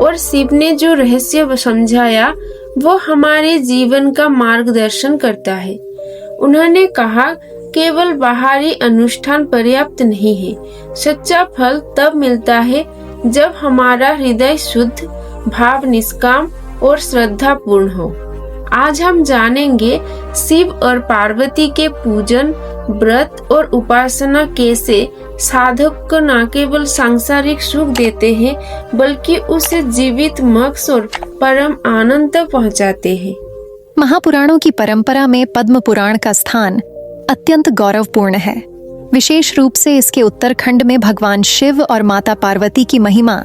और शिव ने जो रहस्य समझाया वो हमारे जीवन का मार्गदर्शन करता है। उन्होंने कहा, केवल बाहरी अनुष्ठान पर्याप्त नहीं है। सच्चा फल तब मिलता है जब हमारा हृदय शुद्ध, भाव निष्काम और श्रद्धा पूर्ण हो। आज हम जानेंगे शिव और पार्वती के पूजन, व्रत और उपासना कैसे साधक को न केवल सांसारिक सुख देते हैं बल्कि उसे जीवित मोक्ष और परम आनंद तक पहुंचाते हैं।
महापुराणों की परंपरा में पद्म पुराण का स्थान अत्यंत गौरवपूर्ण है। विशेष रूप से इसके उत्तरखंड में भगवान शिव और माता पार्वती की महिमा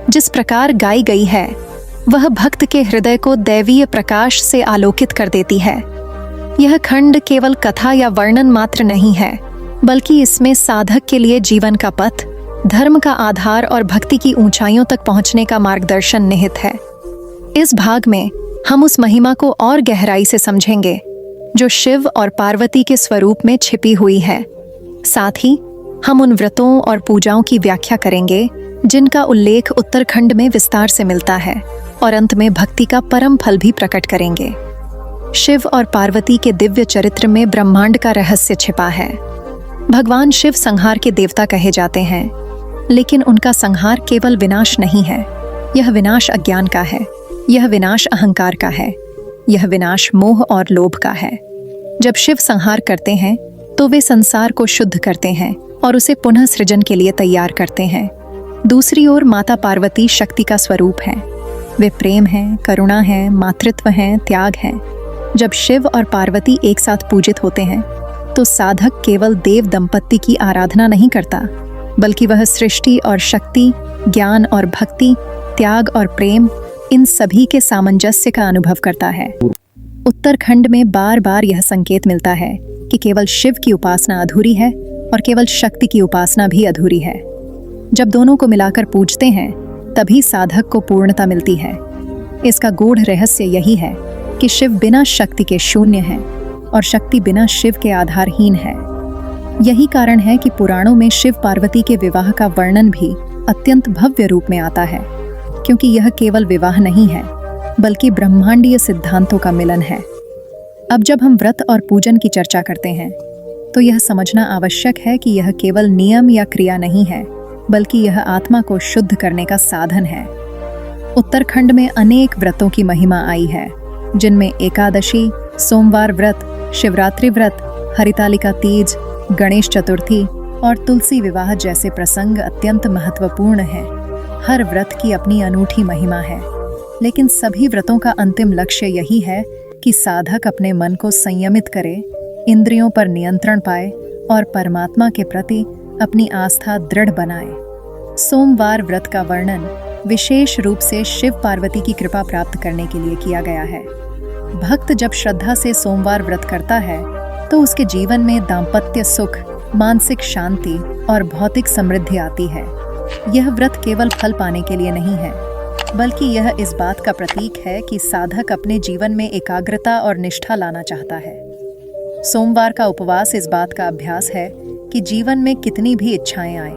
जिस प्रकार गाई गई है वह भक्त के हृदय को दैवीय प्रकाश से आलोकित कर देती है। यह खंड केवल कथा या वर्णन मात्र नहीं है, बल्कि इसमें साधक के लिए जीवन का पथ, धर्म का आधार और भक्ति की ऊंचाइयों तक पहुंचने का मार्गदर्शन निहित है। इस भाग में हम उस महिमा को और गहराई से समझेंगे जो शिव और पार्वती के स्वरूप में छिपी हुई है। साथ ही हम उन व्रतों और पूजाओं की व्याख्या करेंगे जिनका उल्लेख उत्तरखंड में विस्तार से मिलता है, और अंत में भक्ति का परम फल भी प्रकट करेंगे। शिव और पार्वती के दिव्य चरित्र में ब्रह्मांड का रहस्य छिपा है। भगवान शिव संहार के देवता कहे जाते हैं, लेकिन उनका संहार केवल विनाश नहीं है। यह विनाश अज्ञान का है, यह विनाश अहंकार का है, यह विनाश मोह और लोभ का है। जब शिव संहार करते हैं तो वे संसार को शुद्ध करते हैं और उसे पुनः सृजन के लिए तैयार करते हैं। दूसरी ओर माता पार्वती शक्ति का स्वरूप है। वे प्रेम हैं, करुणा हैं, मातृत्व हैं, त्याग हैं। जब शिव और पार्वती एक साथ पूजित होते हैं तो साधक केवल देव दंपत्ति की आराधना नहीं करता, बल्कि वह सृष्टि और शक्ति, ज्ञान और भक्ति, त्याग और प्रेम, इन सभी के सामंजस्य का अनुभव करता है। उत्तरखंड में बार बार यह संकेत मिलता है कि केवल शिव की उपासना अधूरी है और केवल शक्ति की उपासना भी अधूरी है। जब दोनों को मिलाकर पूजते हैं तभी साधक को पूर्णता मिलती है। इसका गूढ़ रहस्य यही है कि शिव बिना शक्ति के शून्य है और शक्ति बिना शिव के आधारहीन है। यही कारण है कि पुराणों में शिव पार्वती के विवाह का वर्णन भी अत्यंत भव्य रूप में आता है, क्योंकि यह केवल विवाह नहीं है बल्कि ब्रह्मांडीय सिद्धांतों का मिलन है। अब जब हम व्रत और पूजन की चर्चा करते हैं तो यह समझना आवश्यक है कि यह केवल नियम या क्रिया नहीं है, बल्कि यह आत्मा को शुद्ध करने का साधन है। उत्तराखंड में अनेक व्रतों की महिमा आई है, जिनमें एकादशी, सोमवार व्रत, शिवरात्रि व्रत, हरितालिका तीज, गणेश चतुर्थी और तुलसी विवाह जैसे प्रसंग अत्यंत महत्वपूर्ण हैं। हर व्रत की अपनी अनूठी महिमा है, लेकिन सभी व्रतों का अंतिम लक्ष्य यही है कि साधक अपने मन को संयमित करे, इंद्रियों पर नियंत्रण पाए और परमात्मा के प्रति अपनी आस्था दृढ़ बनाए। सोमवार व्रत का वर्णन विशेष रूप से शिव पार्वती की कृपा प्राप्त करने के लिए किया गया है। भक्त जब श्रद्धा से सोमवार व्रत करता है तो उसके जीवन में दाम्पत्य सुख, मानसिक शांति और भौतिक समृद्धि आती है। यह व्रत केवल फल पाने के लिए नहीं है, बल्कि यह इस बात का प्रतीक है कि साधक अपने जीवन में एकाग्रता और निष्ठा लाना चाहता है। सोमवार का उपवास इस बात का अभ्यास है कि जीवन में कितनी भी इच्छाएं आएं,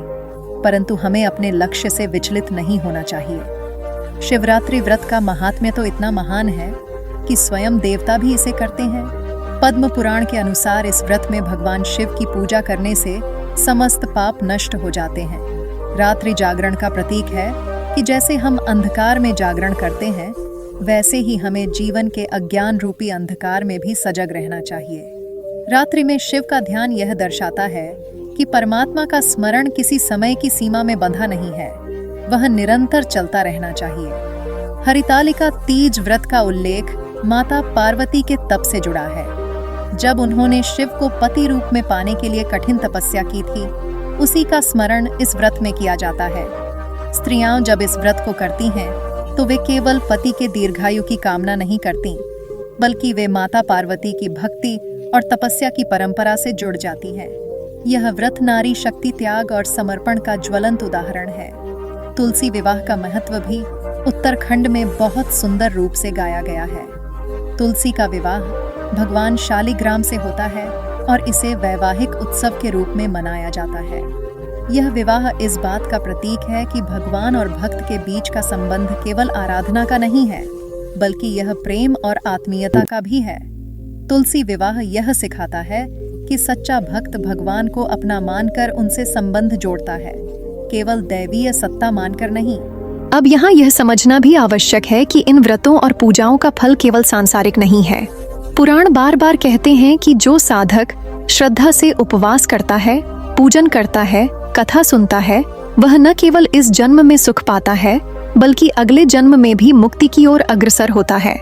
परंतु हमें अपने लक्ष्य से विचलित नहीं होना चाहिए। शिवरात्रि व्रत का महात्म्य तो इतना महान है कि स्वयं देवता भी इसे करते हैं। पद्म पुराण के अनुसार इस व्रत में भगवान शिव की पूजा करने से समस्त पाप नष्ट हो जाते हैं। रात्रि जागरण का प्रतीक है कि जैसे हम अंधकार में जागरण करते हैं, वैसे ही हमें जीवन के अज्ञान रूपी अंधकार में भी सजग रहना चाहिए। रात्रि में शिव का ध्यान यह दर्शाता है कि परमात्मा का स्मरण किसी समय की सीमा में बंधा नहीं है, वह निरंतर चलता रहना चाहिए। हरितालिका तीज व्रत का उल्लेख माता पार्वती के तप से जुड़ा है। जब उन्होंने शिव को पति रूप में पाने के लिए कठिन तपस्या की थी, उसी का स्मरण इस व्रत में किया जाता है। स्त्रियां जब इस व्रत को करती हैं तो वे केवल पति के दीर्घायु की कामना नहीं करती, बल्कि वे माता पार्वती की भक्ति और तपस्या की परंपरा से जुड़ जाती हैं। यह व्रत नारी शक्ति, त्याग और समर्पण का ज्वलंत उदाहरण है। तुलसी विवाह का महत्व भी उत्तराखंड में बहुत सुंदर रूप से गाया गया है। तुलसी का विवाह भगवान शालिग्राम से होता है और इसे वैवाहिक उत्सव के रूप में मनाया जाता है। यह विवाह इस बात का प्रतीक है कि भगवान और भक्त के बीच का संबंध केवल आराधना का नहीं है, बल्कि यह प्रेम और आत्मीयता का भी है। तुलसी विवाह यह सिखाता है कि सच्चा भक्त भगवान को अपना मानकर उनसे संबंध जोड़ता है, केवल दैवीय सत्ता मानकर नहीं। अब यहाँ यह समझना भी आवश्यक है कि इन व्रतों और पूजाओं का फल केवल सांसारिक नहीं है। पुराण बार बार कहते हैं कि जो साधक श्रद्धा से उपवास करता है, पूजन करता है, कथा सुनता है, वह न केवल इस जन्म में सुख पाता है, बल्कि अगले जन्म में भी मुक्ति की ओर अग्रसर होता है।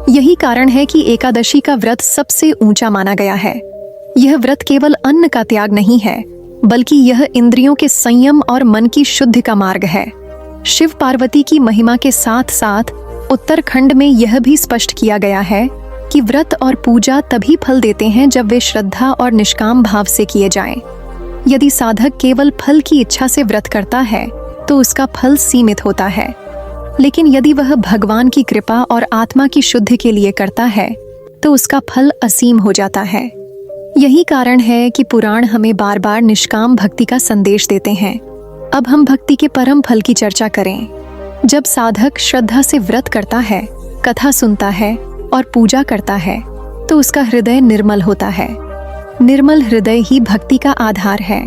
यही कारण है कि एकादशी का व्रत सबसे ऊंचा माना गया है। यह व्रत केवल अन्न का त्याग नहीं है, बल्कि यह इंद्रियों के संयम और मन की शुद्धि का मार्ग है। शिव पार्वती की महिमा के साथ साथ उत्तराखंड में यह भी स्पष्ट किया गया है कि व्रत और पूजा तभी फल देते हैं जब वे श्रद्धा और निष्काम भाव से किए जाएं। यदि साधक केवल फल की इच्छा से व्रत करता है तो उसका फल सीमित होता है, लेकिन यदि वह भगवान की कृपा और आत्मा की शुद्धि के लिए करता है तो उसका फल असीम हो जाता है। यही कारण है कि पुराण हमें बार बार निष्काम भक्ति का संदेश देते हैं। अब हम भक्ति के परम फल की चर्चा करें। जब साधक श्रद्धा से व्रत करता है, कथा सुनता है और पूजा करता है तो उसका हृदय निर्मल होता है। निर्मल हृदय ही भक्ति का आधार है।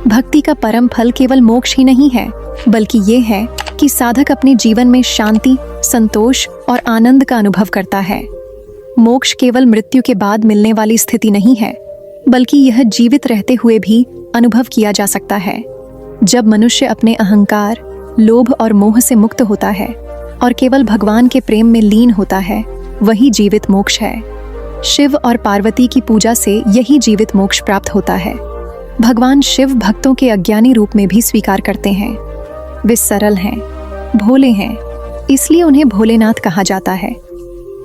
भक्ति का परम फल केवल मोक्ष ही नहीं है, बल्कि ये है कि साधक अपने जीवन में शांति, संतोष और आनंद का अनुभव करता है। मोक्ष केवल मृत्यु के बाद मिलने वाली स्थिति नहीं है, बल्कि यह जीवित रहते हुए भी अनुभव किया जा सकता है। जब मनुष्य अपने अहंकार, लोभ और मोह से मुक्त होता है और केवल भगवान के प्रेम में लीन होता है, वही जीवित मोक्ष है। शिव और पार्वती की पूजा से यही जीवित मोक्ष प्राप्त होता है। भगवान शिव भक्तों के अज्ञानी रूप में भी स्वीकार करते हैं। वे सरल हैं, भोले हैं, इसलिए उन्हें भोलेनाथ कहा जाता है।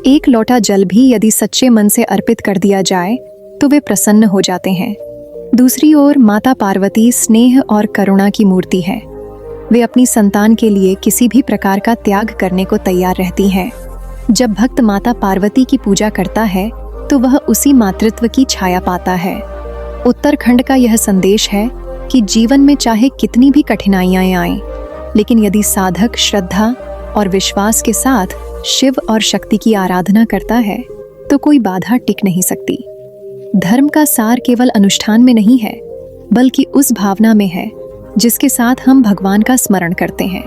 एक लोटा जल भी यदि सच्चे मन से अर्पित कर दिया जाए तो वे प्रसन्न हो जाते हैं। दूसरी ओर माता पार्वती स्नेह और करुणा की मूर्ति है। वे अपनी संतान के लिए किसी भी प्रकार का त्याग करने को तैयार रहती हैं। जब भक्त माता पार्वती की पूजा करता है तो वह उसी मातृत्व की छाया पाता है। उत्तराखंड का यह संदेश है कि जीवन में चाहे कितनी भी कठिनाइयां आएं, लेकिन यदि साधक श्रद्धा और विश्वास के साथ शिव और शक्ति की आराधना करता है तो कोई बाधा टिक नहीं सकती। धर्म का सार केवल अनुष्ठान में नहीं है, बल्कि उस भावना में है जिसके साथ हम भगवान का स्मरण करते हैं।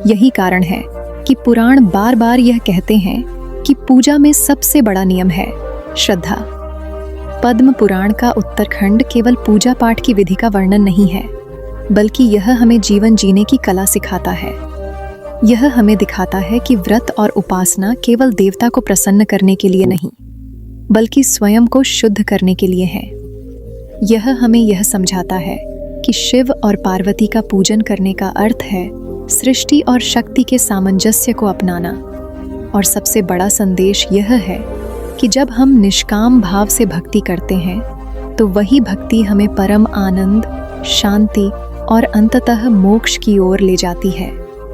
यही कारण है कि पुराण बार बार यह कहते हैं कि पूजा में सबसे बड़ा नियम है श्रद्धा। पद्म पुराण का उत्तराखंड केवल पूजा पाठ की विधि का वर्णन नहीं है, बल्कि यह हमें जीवन जीने की कला सिखाता है। यह हमें दिखाता है कि व्रत और उपासना केवल देवता को प्रसन्न करने के लिए नहीं, बल्कि स्वयं को शुद्ध करने के लिए है। यह हमें यह समझाता है कि शिव और पार्वती का पूजन करने का अर्थ है सृष्टि और शक्ति के सामंजस्य को अपनाना। और सबसे बड़ा संदेश यह है कि जब हम निष्काम भाव से भक्ति करते हैं तो वही भक्ति हमें परम आनंद, शांति और अंततः मोक्ष की ओर ले जाती है।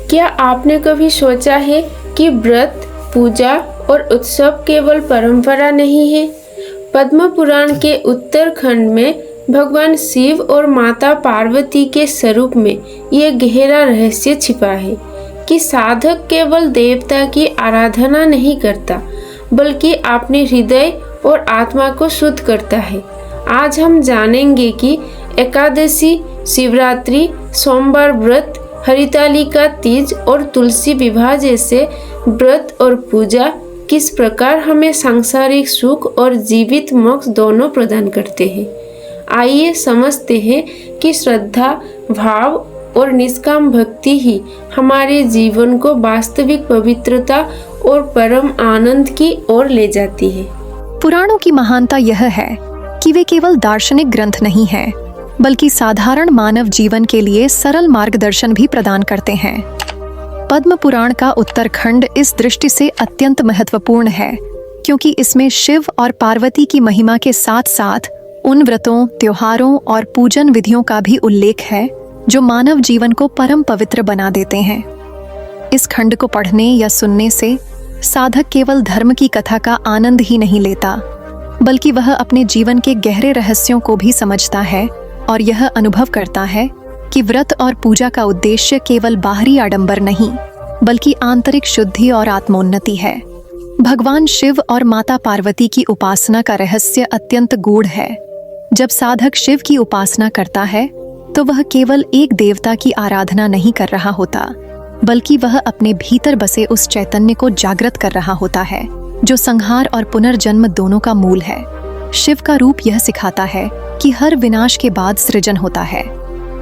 क्या आपने कभी सोचा है कि व्रत, पूजा और उत्सव केवल परंपरा नहीं है? पद्म पुराण के उत्तराखंड में भगवान शिव और माता पार्वती के स्वरूप में ये गहरा रहस्य छिपा है कि साधक केवल देवता की आराधना नहीं करता, बल्कि अपने हृदय और आत्मा को शुद्ध करता है। आज हम जानेंगे कि एकादशी, शिवरात्रि, सोमवार व्रत, हरितालिका तीज और तुलसी विवाह जैसे व्रत और पूजा किस प्रकार हमें सांसारिक सुख और जीवित मोक्ष दोनों प्रदान करते हैं। आइए समझते हैं कि श्रद्धा, भाव और निष्काम भक्ति ही हमारे जीवन को वास्तविक पवित्रता और परम आनंद की ओर ले जाती है।
पुराणों की महानता यह है कि वे केवल दार्शनिक ग्रंथ नहीं हैं, बल्कि साधारण मानव जीवन के लिए सरल मार्गदर्शन भी प्रदान करते हैं। पद्म पुराण का उत्तराखंड इस दृष्टि से अत्यंत महत्वपूर्ण है क्योंकि इसमें शिव और पार्वती की महिमा के साथ साथ उन व्रतों, त्योहारों और पूजन विधियों का भी उल्लेख है जो मानव जीवन को परम पवित्र बना देते हैं। इस खंड को पढ़ने या सुनने से साधक केवल धर्म की कथा का आनंद ही नहीं लेता, बल्कि वह अपने जीवन के गहरे रहस्यों को भी समझता है और यह अनुभव करता है कि व्रत और पूजा का उद्देश्य केवल बाहरी आडंबर नहीं, बल्कि आंतरिक शुद्धि और आत्मोन्नति है। भगवान शिव और माता पार्वती की उपासना का रहस्य अत्यंत गूढ़ है। जब साधक शिव की उपासना करता है तो वह केवल एक देवता की आराधना नहीं कर रहा होता, बल्कि वह अपने भीतर बसे उस चैतन्य को जागृत कर रहा होता है जो संहार और पुनर्जन्म दोनों का मूल है। शिव का रूप यह सिखाता है कि हर विनाश के बाद सृजन होता है।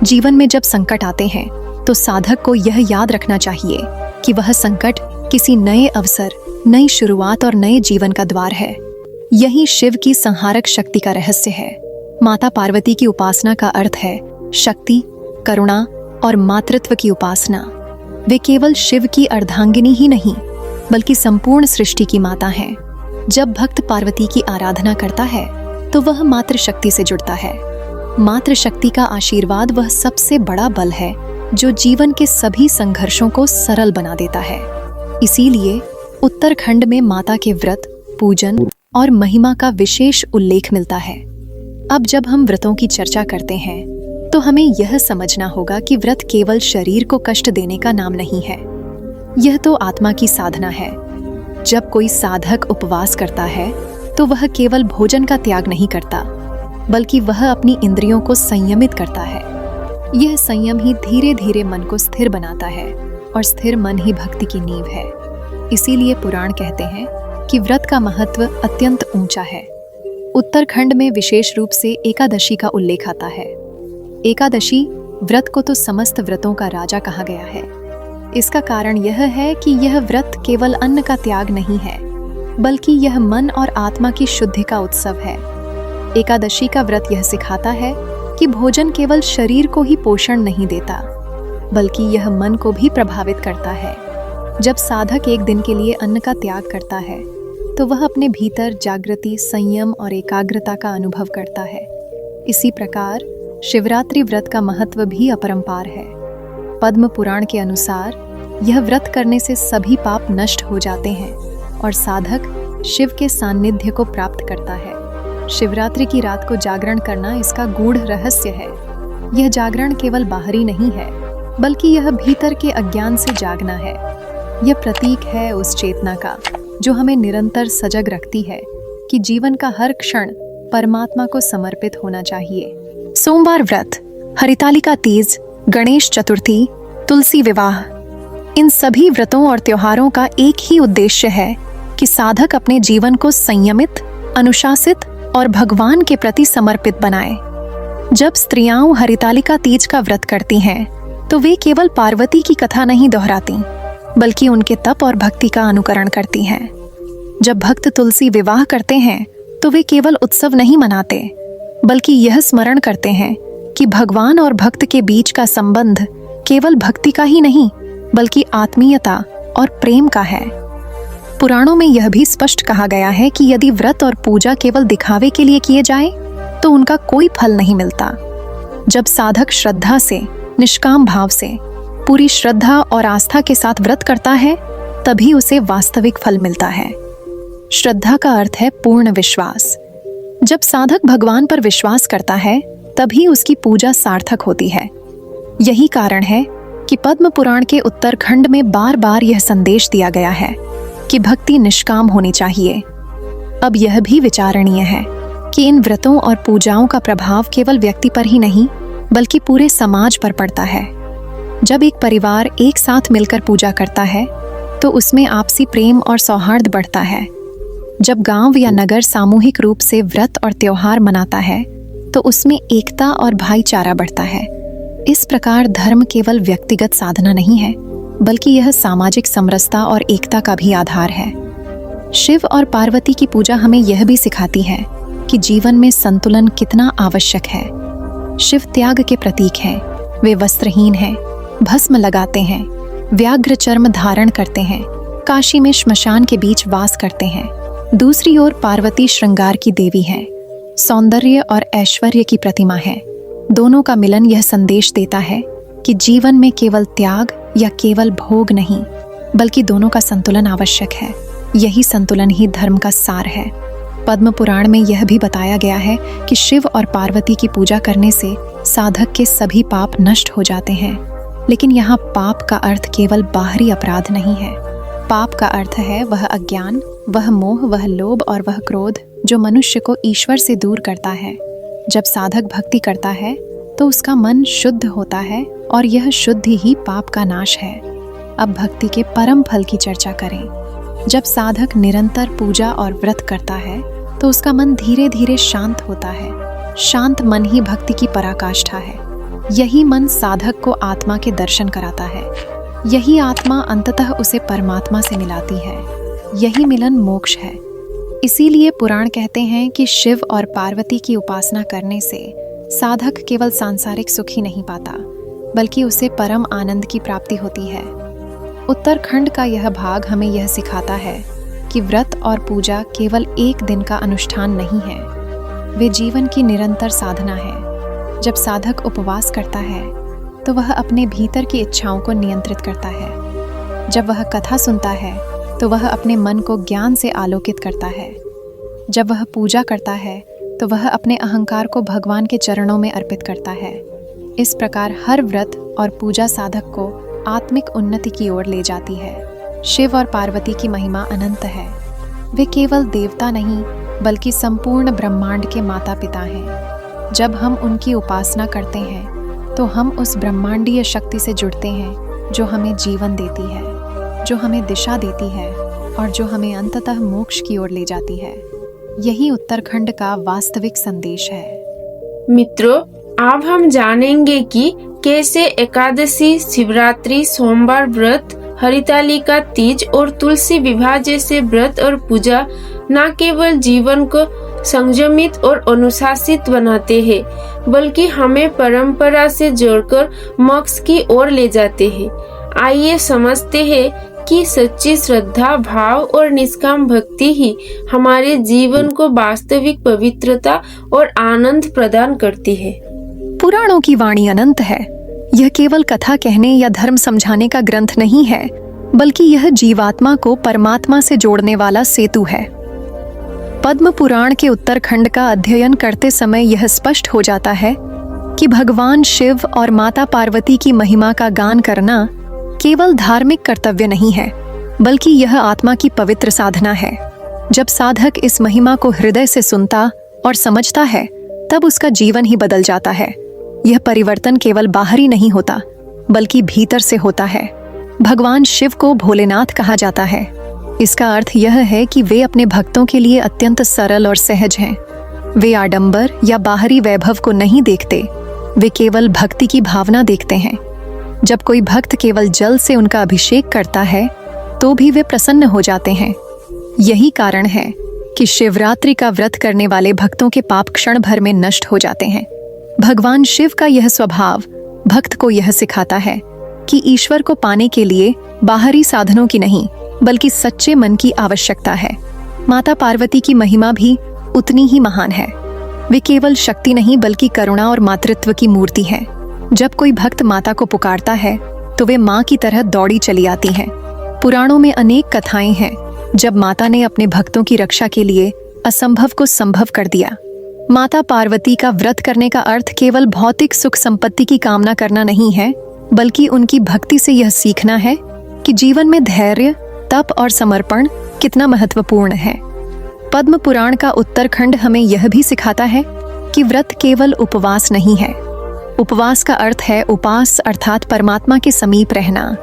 जीवन में जब संकट आते हैं तो साधक को यह याद रखना चाहिए कि वह संकट किसी नए अवसर, नई शुरुआत और नए जीवन का द्वार है। यही शिव की संहारक शक्ति का रहस्य है। माता पार्वती की उपासना का अर्थ है शक्ति, करुणा और मातृत्व की उपासना। वे केवल शिव की अर्धांगिनी ही नहीं, बल्कि संपूर्ण सृष्टि की माता हैं। जब भक्त पार्वती की आराधना करता है तो वह मातृशक्ति से जुड़ता है। मातृशक्ति का आशीर्वाद वह सबसे बड़ा बल है जो जीवन के सभी संघर्षों को सरल बना देता है। इसीलिए उत्तराखंड में माता के व्रत, पूजन और महिमा का विशेष उल्लेख मिलता है। अब जब हम व्रतों की चर्चा करते हैं तो हमें यह समझना होगा कि व्रत केवल शरीर को कष्ट देने का नाम नहीं है, यह तो आत्मा की साधना है। जब कोई साधक उपवास करता है तो वह केवल भोजन का त्याग नहीं करता, बल्कि वह अपनी इंद्रियों को संयमित करता है। यह संयम ही धीरे धीरे मन को स्थिर बनाता है और स्थिर मन ही भक्ति की नींव है। इसीलिए पुराण कहते हैं कि व्रत का महत्व अत्यंत ऊंचा है। उत्तराखंड में विशेष रूप से एकादशी का उल्लेख आता है। एकादशी व्रत को तो समस्त व्रतों का राजा कहा गया है। इसका कारण यह है कि यह व्रत केवल अन्न का त्याग नहीं है, बल्कि यह मन और आत्मा की शुद्धि का उत्सव है। एकादशी का व्रत यह सिखाता है कि भोजन केवल शरीर को ही पोषण नहीं देता, बल्कि यह मन को भी प्रभावित करता है। जब साधक एक दिन के लिए अन्न का त्याग करता है तो वह अपने भीतर जागृति, संयम और एकाग्रता का अनुभव करता है। इसी प्रकार शिवरात्रि व्रत का महत्व भी अपरंपार है। पद्म पुराण के अनुसार यह व्रत करने से सभी पाप नष्ट हो जाते हैं और साधक शिव के सान्निध्य को प्राप्त करता है। शिवरात्रि की रात को जागरण करना इसका गूढ़ रहस्य है। यह जागरण केवल बाहरी नहीं है, बल्कि यह भीतर के अज्ञान से जागना है। यह प्रतीक है उस चेतना का जो हमें निरंतर सजग रखती है कि जीवन का हर क्षण परमात्मा को समर्पित होना चाहिए। सोमवार व्रत, हरितालिका तीज, गणेश चतुर्थी, तुलसी विवाह, इन सभी व्रतों और त्योहारों का एक ही उद्देश्य है कि साधक अपने जीवन को संयमित, अनुशासित और भगवान के प्रति समर्पित बनाए। जब स्त्रियां हरितालिका तीज का व्रत करती हैं, तो वे केवल पार्वती की कथा नहीं दोहराती, बल्कि उनके तप और भक्ति का अनुकरण करती हैं। जब भक्त तुलसी विवाह करते हैं, तो वे केवल उत्सव नहीं मनाते, बल्कि यह स्मरण करते हैं कि भगवान और भक्त के बीच का संबंध केवल भक्ति का ही नहीं, बल्कि आत्मीयता और प्रेम का है। पुराणों में यह भी स्पष्ट कहा गया है कि यदि व्रत और पूजा केवल दिखावे के लिए किए जाएं, तो उनका कोई फल नहीं मिलता। जब साधक श्रद्धा से, निष्काम भाव से, पूरी श्रद्धा और आस्था के साथ व्रत करता है, तभी उसे वास्तविक फल मिलता है। श्रद्धा का अर्थ है पूर्ण विश्वास। जब साधक भगवान पर विश्वास करता है, तभी उसकी पूजा सार्थक होती है। यही कारण है कि पद्म पुराण के उत्तरखंड में बार बार यह संदेश दिया गया है कि भक्ति निष्काम होनी चाहिए। अब यह भी विचारणीय है कि इन व्रतों और पूजाओं का प्रभाव केवल व्यक्ति पर ही नहीं, बल्कि पूरे समाज पर पड़ता है। जब एक परिवार एक साथ मिलकर पूजा करता है, तो उसमें आपसी प्रेम और सौहार्द बढ़ता है। जब गांव या नगर सामूहिक रूप से व्रत और त्योहार मनाता है, तो उसमें एकता और भाईचारा बढ़ता है। इस प्रकार धर्म केवल व्यक्तिगत साधना नहीं है, बल्कि यह सामाजिक समरसता और एकता का भी आधार है। शिव और पार्वती की पूजा हमें यह भी सिखाती है कि जीवन में संतुलन कितना आवश्यक है। शिव त्याग के प्रतीक हैं। वे वस्त्रहीन हैं, भस्म लगाते हैं, व्याघ्र चर्म धारण करते हैं, काशी में श्मशान के बीच वास करते हैं। दूसरी ओर पार्वती श्रृंगार की देवी हैं, सौंदर्य और ऐश्वर्य की प्रतिमा है। दोनों का मिलन यह संदेश देता है कि जीवन में केवल त्याग या केवल भोग नहीं, बल्कि दोनों का संतुलन आवश्यक है। यही संतुलन ही धर्म का सार है। पद्म पुराण में यह भी बताया गया है कि शिव और पार्वती की पूजा करने से साधक के सभी पाप नष्ट हो जाते हैं। लेकिन यहाँ पाप का अर्थ केवल बाहरी अपराध नहीं है। पाप का अर्थ है वह अज्ञान, वह मोह, वह लोभ और वह क्रोध जो मनुष्य को ईश्वर से दूर करता है। जब साधक भक्ति करता है, तो उसका मन शुद्ध होता है और यह शुद्धि ही पाप का नाश है। अब भक्ति के परम फल की चर्चा करें। जब साधक निरंतर पूजा और व्रत करता है, तो उसका मन धीरे धीरे शांत होता है। शांत मन ही भक्ति की पराकाष्ठा है। यही मन साधक को आत्मा के दर्शन कराता है। यही आत्मा अंततः उसे परमात्मा से मिलाती है। यही मिलन मोक्ष है। इसीलिए पुराण कहते हैं कि शिव और पार्वती की उपासना करने से साधक केवल सांसारिक सुख ही नहीं पाता, बल्कि उसे परम आनंद की प्राप्ति होती है। उत्तराखंड का यह भाग हमें यह सिखाता है कि व्रत और पूजा केवल एक दिन का अनुष्ठान नहीं है, वे जीवन की निरंतर साधना है। जब साधक उपवास करता है, तो वह अपने भीतर की इच्छाओं को नियंत्रित करता है। जब वह कथा सुनता है, तो वह अपने मन को ज्ञान से आलोकित करता है। जब वह पूजा करता है, तो वह अपने अहंकार को भगवान के चरणों में अर्पित करता है। इस प्रकार हर व्रत और पूजा साधक को आत्मिक उन्नति की ओर ले जाती है। शिव और पार्वती की महिमा अनंत है। वे केवल देवता नहीं, बल्कि संपूर्ण ब्रह्मांड के माता पिता हैं। जब हम उनकी उपासना करते हैं, तो हम उस ब्रह्मांडीय शक्ति से जुड़ते हैं जो हमें जीवन देती है, जो हमें दिशा देती है और जो हमें अंततः मोक्ष की ओर ले जाती है। यही उत्तराखंड का वास्तविक संदेश है।
मित्रों, अब हम जानेंगे कि कैसे एकादशी, शिवरात्रि, सोमवार व्रत, हरितालिका तीज और तुलसी विवाह जैसे व्रत और पूजा न केवल जीवन को संयमित और अनुशासित बनाते हैं, बल्कि हमें परंपरा से जोड़कर मोक्ष की ओर ले जाते हैं। आइए समझते हैं कि सच्ची श्रद्धा, भाव और निष्काम भक्ति ही हमारे जीवन को वास्तविक पवित्रता और आनंद प्रदान करती है।
पुराणों की वाणी अनंत है। यह केवल कथा कहने या धर्म समझाने का ग्रंथ नहीं है, बल्कि यह जीवात्मा को परमात्मा से जोड़ने वाला सेतु है। पद्म पुराण के उत्तरखंड का अध्ययन करते समय यह स्पष्ट हो जाता है कि भगवान शिव और माता पार्वती की महिमा का गान करना केवल धार्मिक कर्तव्य नहीं है, बल्कि यह आत्मा की पवित्र साधना है। जब साधक इस महिमा को हृदय से सुनता और समझता है, तब उसका जीवन ही बदल जाता है। यह परिवर्तन केवल बाहरी नहीं होता, बल्कि भीतर से होता है। भगवान शिव को भोलेनाथ कहा जाता है। इसका अर्थ यह है कि वे अपने भक्तों के लिए अत्यंत सरल और सहज हैं। वे आडंबर या बाहरी वैभव को नहीं देखते, वे केवल भक्ति की भावना देखते हैं। जब कोई भक्त केवल जल से उनका अभिषेक करता है, तो भी वे प्रसन्न हो जाते हैं। यही कारण है कि शिवरात्रि का व्रत करने वाले भक्तों के पाप क्षण भर में नष्ट हो जाते हैं। भगवान शिव का यह स्वभाव भक्त को यह सिखाता है कि ईश्वर को पाने के लिए बाहरी साधनों की नहीं, बल्कि सच्चे मन की आवश्यकता है। माता पार्वती की महिमा भी उतनी ही महान है। वे केवल शक्ति नहीं, बल्कि करुणा और मातृत्व की मूर्ति हैं। जब कोई भक्त माता को पुकारता है, तो वे माँ की तरह दौड़ी चली आती हैं। पुराणों में अनेक कथाएं हैं जब माता ने अपने भक्तों की रक्षा के लिए असंभव को संभव कर दिया। माता पार्वती का व्रत करने का अर्थ केवल भौतिक सुख संपत्ति की कामना करना नहीं है, बल्कि उनकी भक्ति से यह सीखना है कि जीवन में धैर्य, तप और समर्पण कितना महत्वपूर्ण है। पद्म पुराण का उत्तरखंड हमें यह भी सिखाता है कि व्रत केवल उपवास नहीं है। उपवास का अर्थ है उपास, अर्थात परमात्मा के समीप रहना।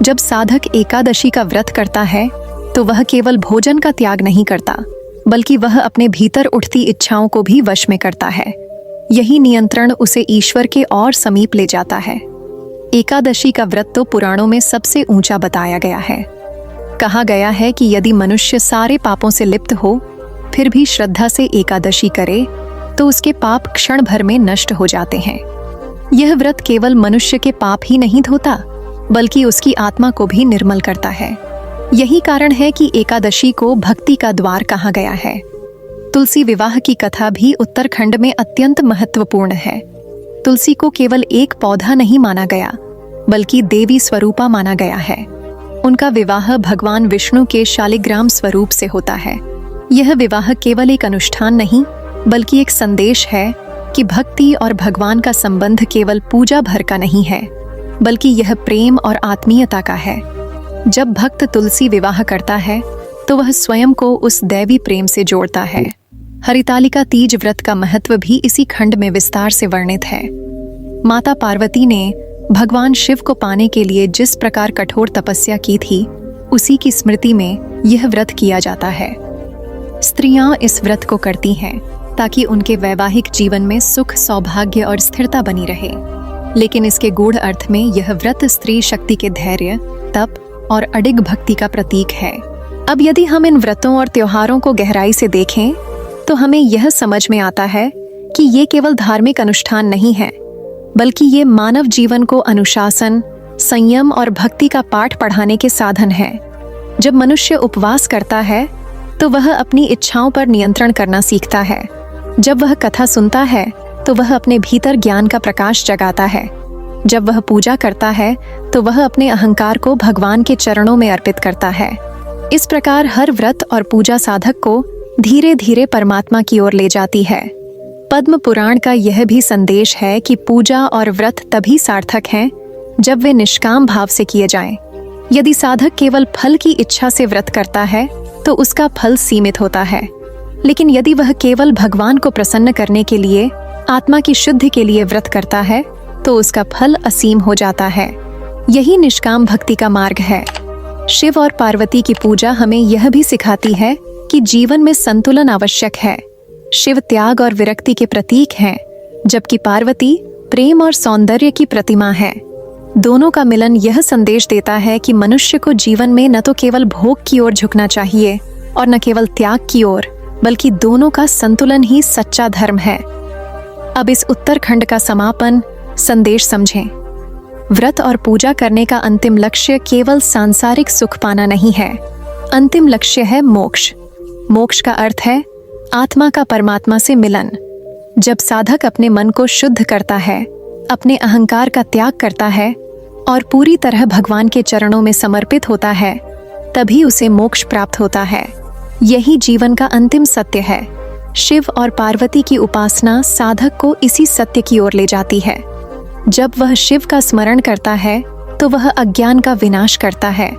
जब साधक एकादशी का व्रत करता है, तो वह केवल भोजन का त्याग नहीं करता, बल्कि वह अपने भीतर उठती इच्छाओं को भी वश में करता है। यही नियंत्रण उसे ईश्वर के और समीप ले जाता है। एकादशी का व्रत तो पुराणों में सबसे ऊंचा बताया गया है। कहा गया है कि यदि मनुष्य सारे पापों से लिप्त हो, फिर भी श्रद्धा से एकादशी करे, तो उसके पाप क्षण भर में नष्ट हो जाते हैं। यह व्रत केवल मनुष्य के पाप ही नहीं धोता, बल्कि उसकी आत्मा को भी निर्मल करता है। यही कारण है कि एकादशी को भक्ति का द्वार कहा गया है। तुलसी विवाह की कथा भी उत्तरखंड में अत्यंत महत्वपूर्ण है। तुलसी को केवल एक पौधा नहीं माना गया, बल्कि देवी स्वरूपा माना गया है। उनका विवाह भगवान विष्णु के शालिग्राम स्वरूप से होता है। यह विवाह केवल एक अनुष्ठान नहीं, बल्कि एक संदेश है कि भक्ति और भगवान का संबंध केवल पूजा भर का नहीं है, बल्कि यह प्रेम और आत्मीयता का है। जब भक्त तुलसी विवाह करता है, तो वह स्वयं को उस दैवी प्रेम से जोड़ता है। हरितालिका तीज व्रत का महत्व भी इसी खंड में विस्तार से वर्णित है। माता पार्वती ने भगवान शिव को पाने के लिए जिस प्रकार कठोर तपस्या की थी, उसी की स्मृति में यह व्रत किया जाता है। स्त्रियां इस व्रत को करती हैं ताकि उनके वैवाहिक जीवन में सुख, सौभाग्य और स्थिरता बनी रहे। लेकिन इसके गूढ़ अर्थ में यह व्रत स्त्री शक्ति के धैर्य, तप और अडिग भक्ति का प्रतीक है। अब यदि हम इन व्रतों और त्योहारों को गहराई से देखें, तो हमें यह समझ में आता है कि ये केवल धार्मिक अनुष्ठान नहीं है, बल्कि ये मानव जीवन को अनुशासन, संयम और भक्ति का पाठ पढ़ाने के साधन हैं। जब मनुष्य उपवास करता है, तो वह अपनी इच्छाओं पर नियंत्रण करना सीखता है। जब वह कथा सुनता है, तो वह अपने भीतर ज्ञान का प्रकाश जगाता है। जब वह पूजा करता है, तो वह अपने अहंकार को भगवान के चरणों में अर्पित करता है। इस प्रकार हर व्रत और पूजा साधक को धीरे धीरे परमात्मा की ओर ले जाती है। पद्म पुराण का यह भी संदेश है कि पूजा और व्रत तभी सार्थक हैं जब वे निष्काम भाव से किए जाएं। यदि साधक केवल फल की इच्छा से व्रत करता है, तो उसका फल सीमित होता है। लेकिन यदि वह केवल भगवान को प्रसन्न करने के लिए, आत्मा की शुद्धि के लिए व्रत करता है, तो उसका फल असीम हो जाता है। यही निष्काम भक्ति का मार्ग है। शिव और पार्वती की पूजा हमें यह भी सिखाती है कि जीवन में संतुलन आवश्यक है। शिव त्याग और विरक्ति के प्रतीक हैं, जबकि पार्वती प्रेम और सौंदर्य की प्रतिमा है। दोनों का मिलन यह संदेश देता है कि मनुष्य को जीवन में न तो केवल भोग की ओर झुकना चाहिए और न केवल त्याग की ओर, बल्कि दोनों का संतुलन ही सच्चा धर्म है। अब इस उत्तरखंड का समापन संदेश समझें। व्रत और पूजा करने का अंतिम लक्ष्य केवल सांसारिक सुख पाना नहीं है, अंतिम लक्ष्य है मोक्ष। मोक्ष का अर्थ है आत्मा का परमात्मा से मिलन। जब साधक अपने मन को शुद्ध करता है, अपने अहंकार का त्याग करता है और पूरी तरह भगवान के चरणों में समर्पित होता है, तभी उसे मोक्ष प्राप्त होता है। यही जीवन का अंतिम सत्य है। शिव और पार्वती की उपासना साधक को इसी सत्य की ओर ले जाती है। जब वह शिव का स्मरण करता है तो वह अज्ञान का विनाश करता है।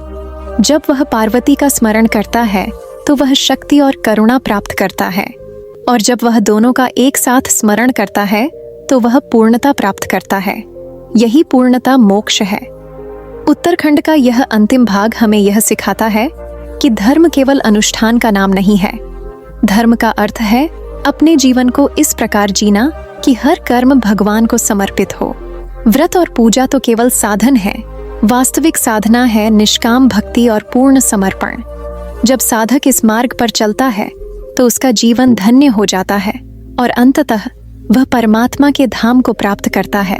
जब वह पार्वती का स्मरण करता है तो वह शक्ति और करुणा प्राप्त करता है। और जब वह दोनों का एक साथ स्मरण करता है तो वह पूर्णता प्राप्त करता है। यही पूर्णता मोक्ष है। उत्तरखंड का यह अंतिम भाग हमें यह सिखाता है कि धर्म केवल अनुष्ठान का नाम नहीं है। धर्म का अर्थ है अपने जीवन को इस प्रकार जीना कि हर कर्म भगवान को समर्पित हो। व्रत और पूजा तो केवल साधन है, वास्तविक साधना है निष्काम भक्ति और पूर्ण समर्पण। जब साधक इस मार्ग पर चलता है तो उसका जीवन धन्य हो जाता है और अंततः वह परमात्मा के धाम को प्राप्त करता है।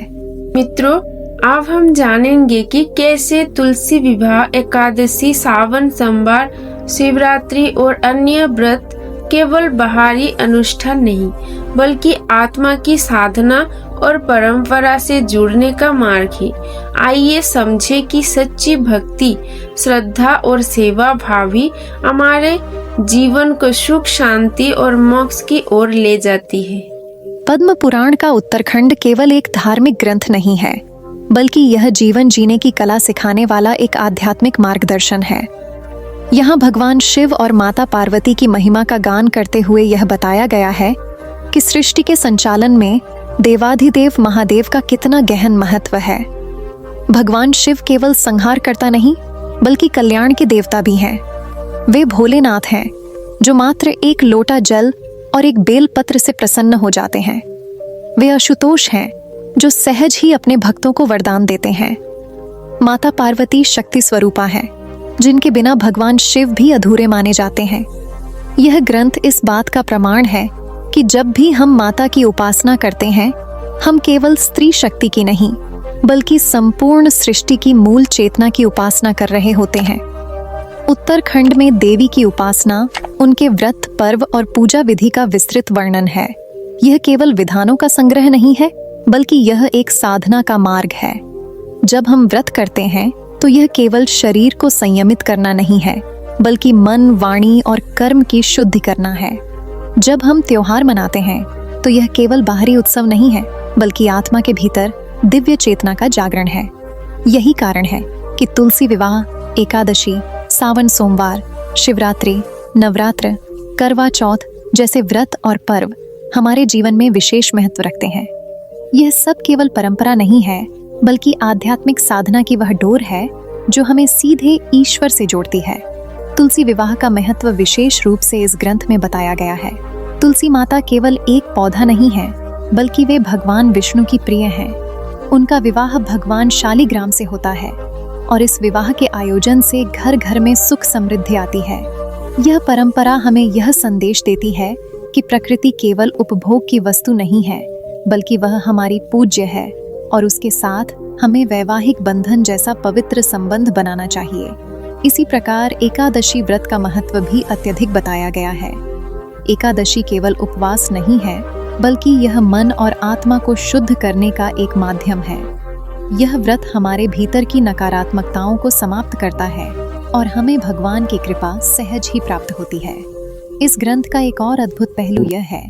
मित्रों, अब हम जानेंगे कि कैसे तुलसी विवाह, एकादशी, सावन सोमवार, शिवरात्रि और अन्य व्रत केवल बाहरी अनुष्ठान नहीं बल्कि आत्मा की साधना और परंपरा से जुड़ने का मार्ग है। आइए समझे कि सच्ची भक्ति, श्रद्धा और सेवा भाव ही हमारे जीवन को सुख, शांति और मोक्ष की ओर ले जाती है।
पद्म पुराण का उत्तरखंड केवल एक धार्मिक ग्रंथ नहीं है, बल्कि यह जीवन जीने की कला सिखाने वाला एक आध्यात्मिक मार्गदर्शन है। यहाँ भगवान शिव और माता पार्वती की महिमा का गान करते हुए यह बताया गया है कि सृष्टि के संचालन में देवाधिदेव महादेव का कितना गहन महत्व है। भगवान शिव केवल संहार करता नहीं बल्कि कल्याण के देवता भी हैं। वे भोलेनाथ हैं जो मात्र एक लोटा जल और एक बेलपत्र से प्रसन्न हो जाते हैं। वे आशुतोष हैं जो सहज ही अपने भक्तों को वरदान देते हैं। माता पार्वती शक्ति स्वरूपा हैं जिनके बिना भगवान शिव भी अधूरे माने जाते हैं। यह ग्रंथ इस बात का प्रमाण है कि जब भी हम माता की उपासना करते हैं, हम केवल स्त्री शक्ति की नहीं बल्कि संपूर्ण सृष्टि की मूल चेतना की उपासना कर रहे होते हैं। उत्तरखंड में देवी की उपासना, उनके व्रत, पर्व और पूजा विधि का विस्तृत वर्णन है। यह केवल विधानों का संग्रह नहीं है बल्कि यह एक साधना का मार्ग है। जब हम व्रत करते हैं तो यह केवल शरीर को संयमित करना नहीं है बल्कि मन, वाणी और कर्म की शुद्धि करना है। जब हम त्योहार मनाते हैं तो यह केवल बाहरी उत्सव नहीं है बल्कि आत्मा के भीतर दिव्य चेतना का जागरण है। यही कारण है कि तुलसी विवाह, एकादशी, सावन सोमवार, शिवरात्रि, नवरात्र, करवा चौथ जैसे व्रत और पर्व हमारे जीवन में विशेष महत्व रखते हैं। यह सब केवल परंपरा नहीं है बल्कि आध्यात्मिक साधना की वह डोर है जो हमें सीधे ईश्वर से जोड़ती है। तुलसी विवाह का महत्व विशेष रूप से इस ग्रंथ में बताया गया है। तुलसी माता केवल एक पौधा नहीं है बल्कि वे भगवान विष्णु की प्रिय हैं। उनका विवाह भगवान शालिग्राम से होता है और इस विवाह के आयोजन से घर घर में सुख समृद्धि आती है। यह परंपरा हमें यह संदेश देती है कि प्रकृति केवल उपभोग की वस्तु नहीं है बल्कि वह हमारी पूज्य है और उसके साथ हमें वैवाहिक बंधन जैसा पवित्र संबंध बनाना चाहिए। इसी प्रकार एकादशी व्रत का महत्व भी अत्यधिक बताया गया है। एकादशी केवल उपवास नहीं है बल्कि यह मन और आत्मा को शुद्ध करने का एक माध्यम है। यह व्रत हमारे भीतर की नकारात्मकताओं को समाप्त करता है और हमें भगवान की कृपा सहज ही प्राप्त होती है। इस ग्रंथ का एक और अद्भुत पहलू यह है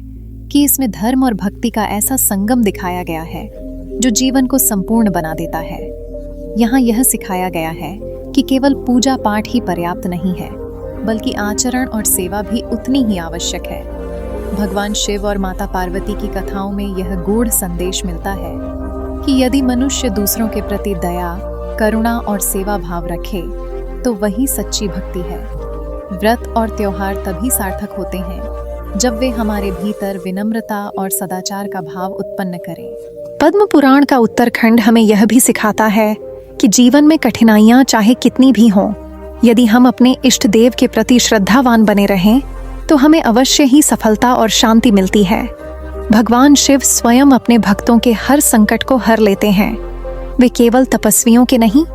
कि इसमें धर्म और भक्ति का ऐसा संगम दिखाया गया है जो जीवन को संपूर्ण बना देता है। यहाँ यह सिखाया गया है कि केवल पूजा पाठ ही पर्याप्त नहीं है बल्कि आचरण और सेवा भी उतनी ही आवश्यक है। भगवान शिव और माता पार्वती की कथाओं में यह गूढ़ संदेश मिलता है कि यदि मनुष्य दूसरों के प्रति दया, करुणा और सेवा भाव रखे तो वही सच्ची भक्ति है। व्रत और त्योहार तभी सार्थक होते हैं जब वे हमारे भीतर विनम्रता और सदाचार का भाव उत्पन्न करें। पद्म पुराण का उत्तरखंड हमें यह भी सिखाता है कि जीवन में कठिनाइयां चाहे कितनी भी हों, यदि हम अपने इष्ट देव के प्रति श्रद्धावान बने रहें तो हमें अवश्य ही सफलता और शांति मिलती है। भगवान शिव स्वयं अपने भक्तों के हर संकट को हर लेते हैं। वे केवल तपस्वियों के नहीं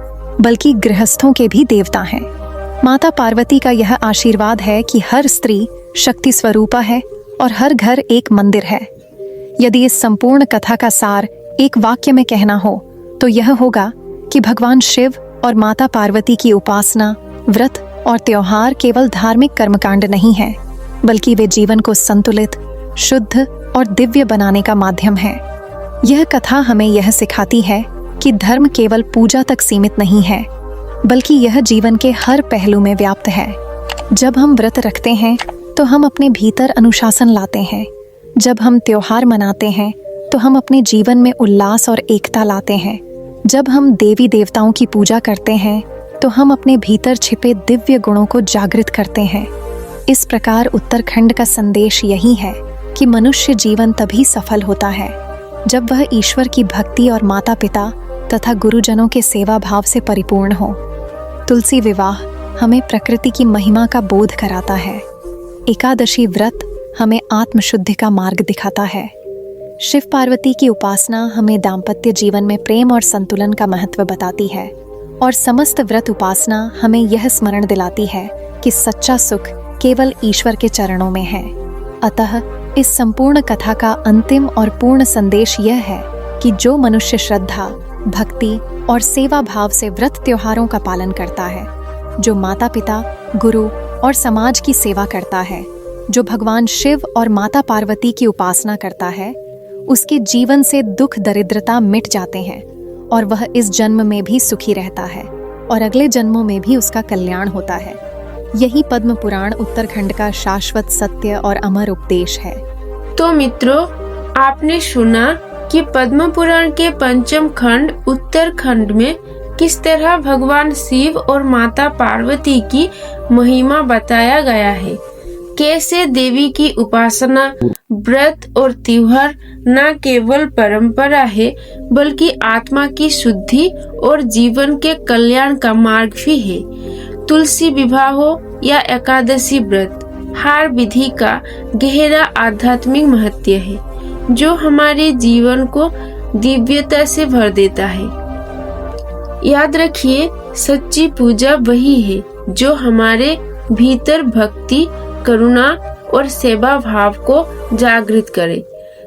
बल्कि गृहस्थों के भी देवता हैं। माता पार्वती का यह आशीर्वाद है कि हर स्त्री शक्ति स्वरूपा है और हर घर एक मंदिर है। यदि इस संपूर्ण कथा का सार एक वाक्य में कहना हो तो यह होगा कि भगवान शिव और माता पार्वती की उपासना, व्रत और त्योहार केवल धार्मिक कर्मकांड नहीं है, बल्कि वे जीवन को संतुलित, शुद्ध और दिव्य बनाने का माध्यम है। यह कथा हमें यह सिखाती है कि धर्म केवल पूजा तक सीमित नहीं है, बल्कि यह जीवन के हर पहलू में व्याप्त है। जब हम व्रत रखते हैं तो हम अपने भीतर अनुशासन लाते हैं। जब हम त्योहार मनाते हैं तो हम अपने जीवन में उल्लास और एकता लाते हैं। जब हम देवी देवताओं की पूजा करते हैं तो हम अपने भीतर छिपे दिव्य गुणों को जागृत करते हैं। इस प्रकार उत्तराखंड का संदेश यही है कि मनुष्य जीवन तभी सफल होता है जब वह ईश्वर की भक्ति और माता पिता तथा गुरुजनों के सेवा भाव से परिपूर्ण हो। तुलसी विवाह हमें प्रकृति की महिमा का बोध कराता है। एकादशी व्रत हमें आत्मशुद्धि का मार्ग दिखाता है। शिव पार्वती की उपासना हमें दाम्पत्य जीवन में प्रेम और संतुलन का महत्व बताती है, और समस्त व्रत उपासना हमें यह स्मरण दिलाती है कि सच्चा सुख केवल ईश्वर के चरणों में है। अतः इस संपूर्ण कथा का अंतिम और पूर्ण संदेश यह है कि जो मनुष्य श्रद्धा, भक्ति और सेवा भाव से व्रत त्योहारों का पालन करता है, जो माता पिता, गुरु और समाज की सेवा करता है, जो भगवान शिव और माता पार्वती की उपासना करता है, उसके जीवन से दुख दरिद्रता मिट जाते हैं और वह इस जन्म में भी सुखी रहता है और अगले जन्मों में भी उसका कल्याण होता है। यही पद्म पुराण उत्तराखंड का शाश्वत सत्य और अमर उपदेश है।
तो मित्रों, आपने सुना कि पद्म पुराण के पंचम खंड उत्तराखंड में किस तरह भगवान शिव और माता पार्वती की महिमा बताया गया है। कैसे देवी की उपासना, व्रत और त्योहार न केवल परंपरा है बल्कि आत्मा की शुद्धि और जीवन के कल्याण का मार्ग भी है। तुलसी विवाह हो या एकादशी व्रत, हर विधि का गहरा आध्यात्मिक महत्व है जो हमारे जीवन को दिव्यता से भर देता है। याद रखिए, सच्ची पूजा वही है जो हमारे भीतर भक्ति, करुणा और सेवा भाव को जागृत करे।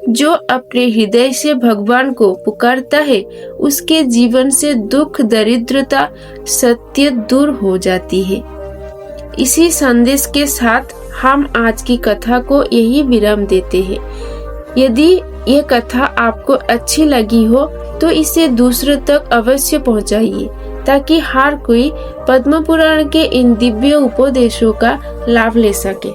जो अपने हृदय से भगवान को पुकारता है उसके जीवन से दुख, दरिद्रता, सत्य दूर हो जाती है। इसी संदेश के साथ हम आज की कथा को यही विराम देते हैं। यदि ये कथा आपको अच्छी लगी हो तो इसे दूसरों तक अवश्य पहुंचाइए ताकि हर कोई पद्म पुराण के इन दिव्य उपदेशों का लाभ ले सके।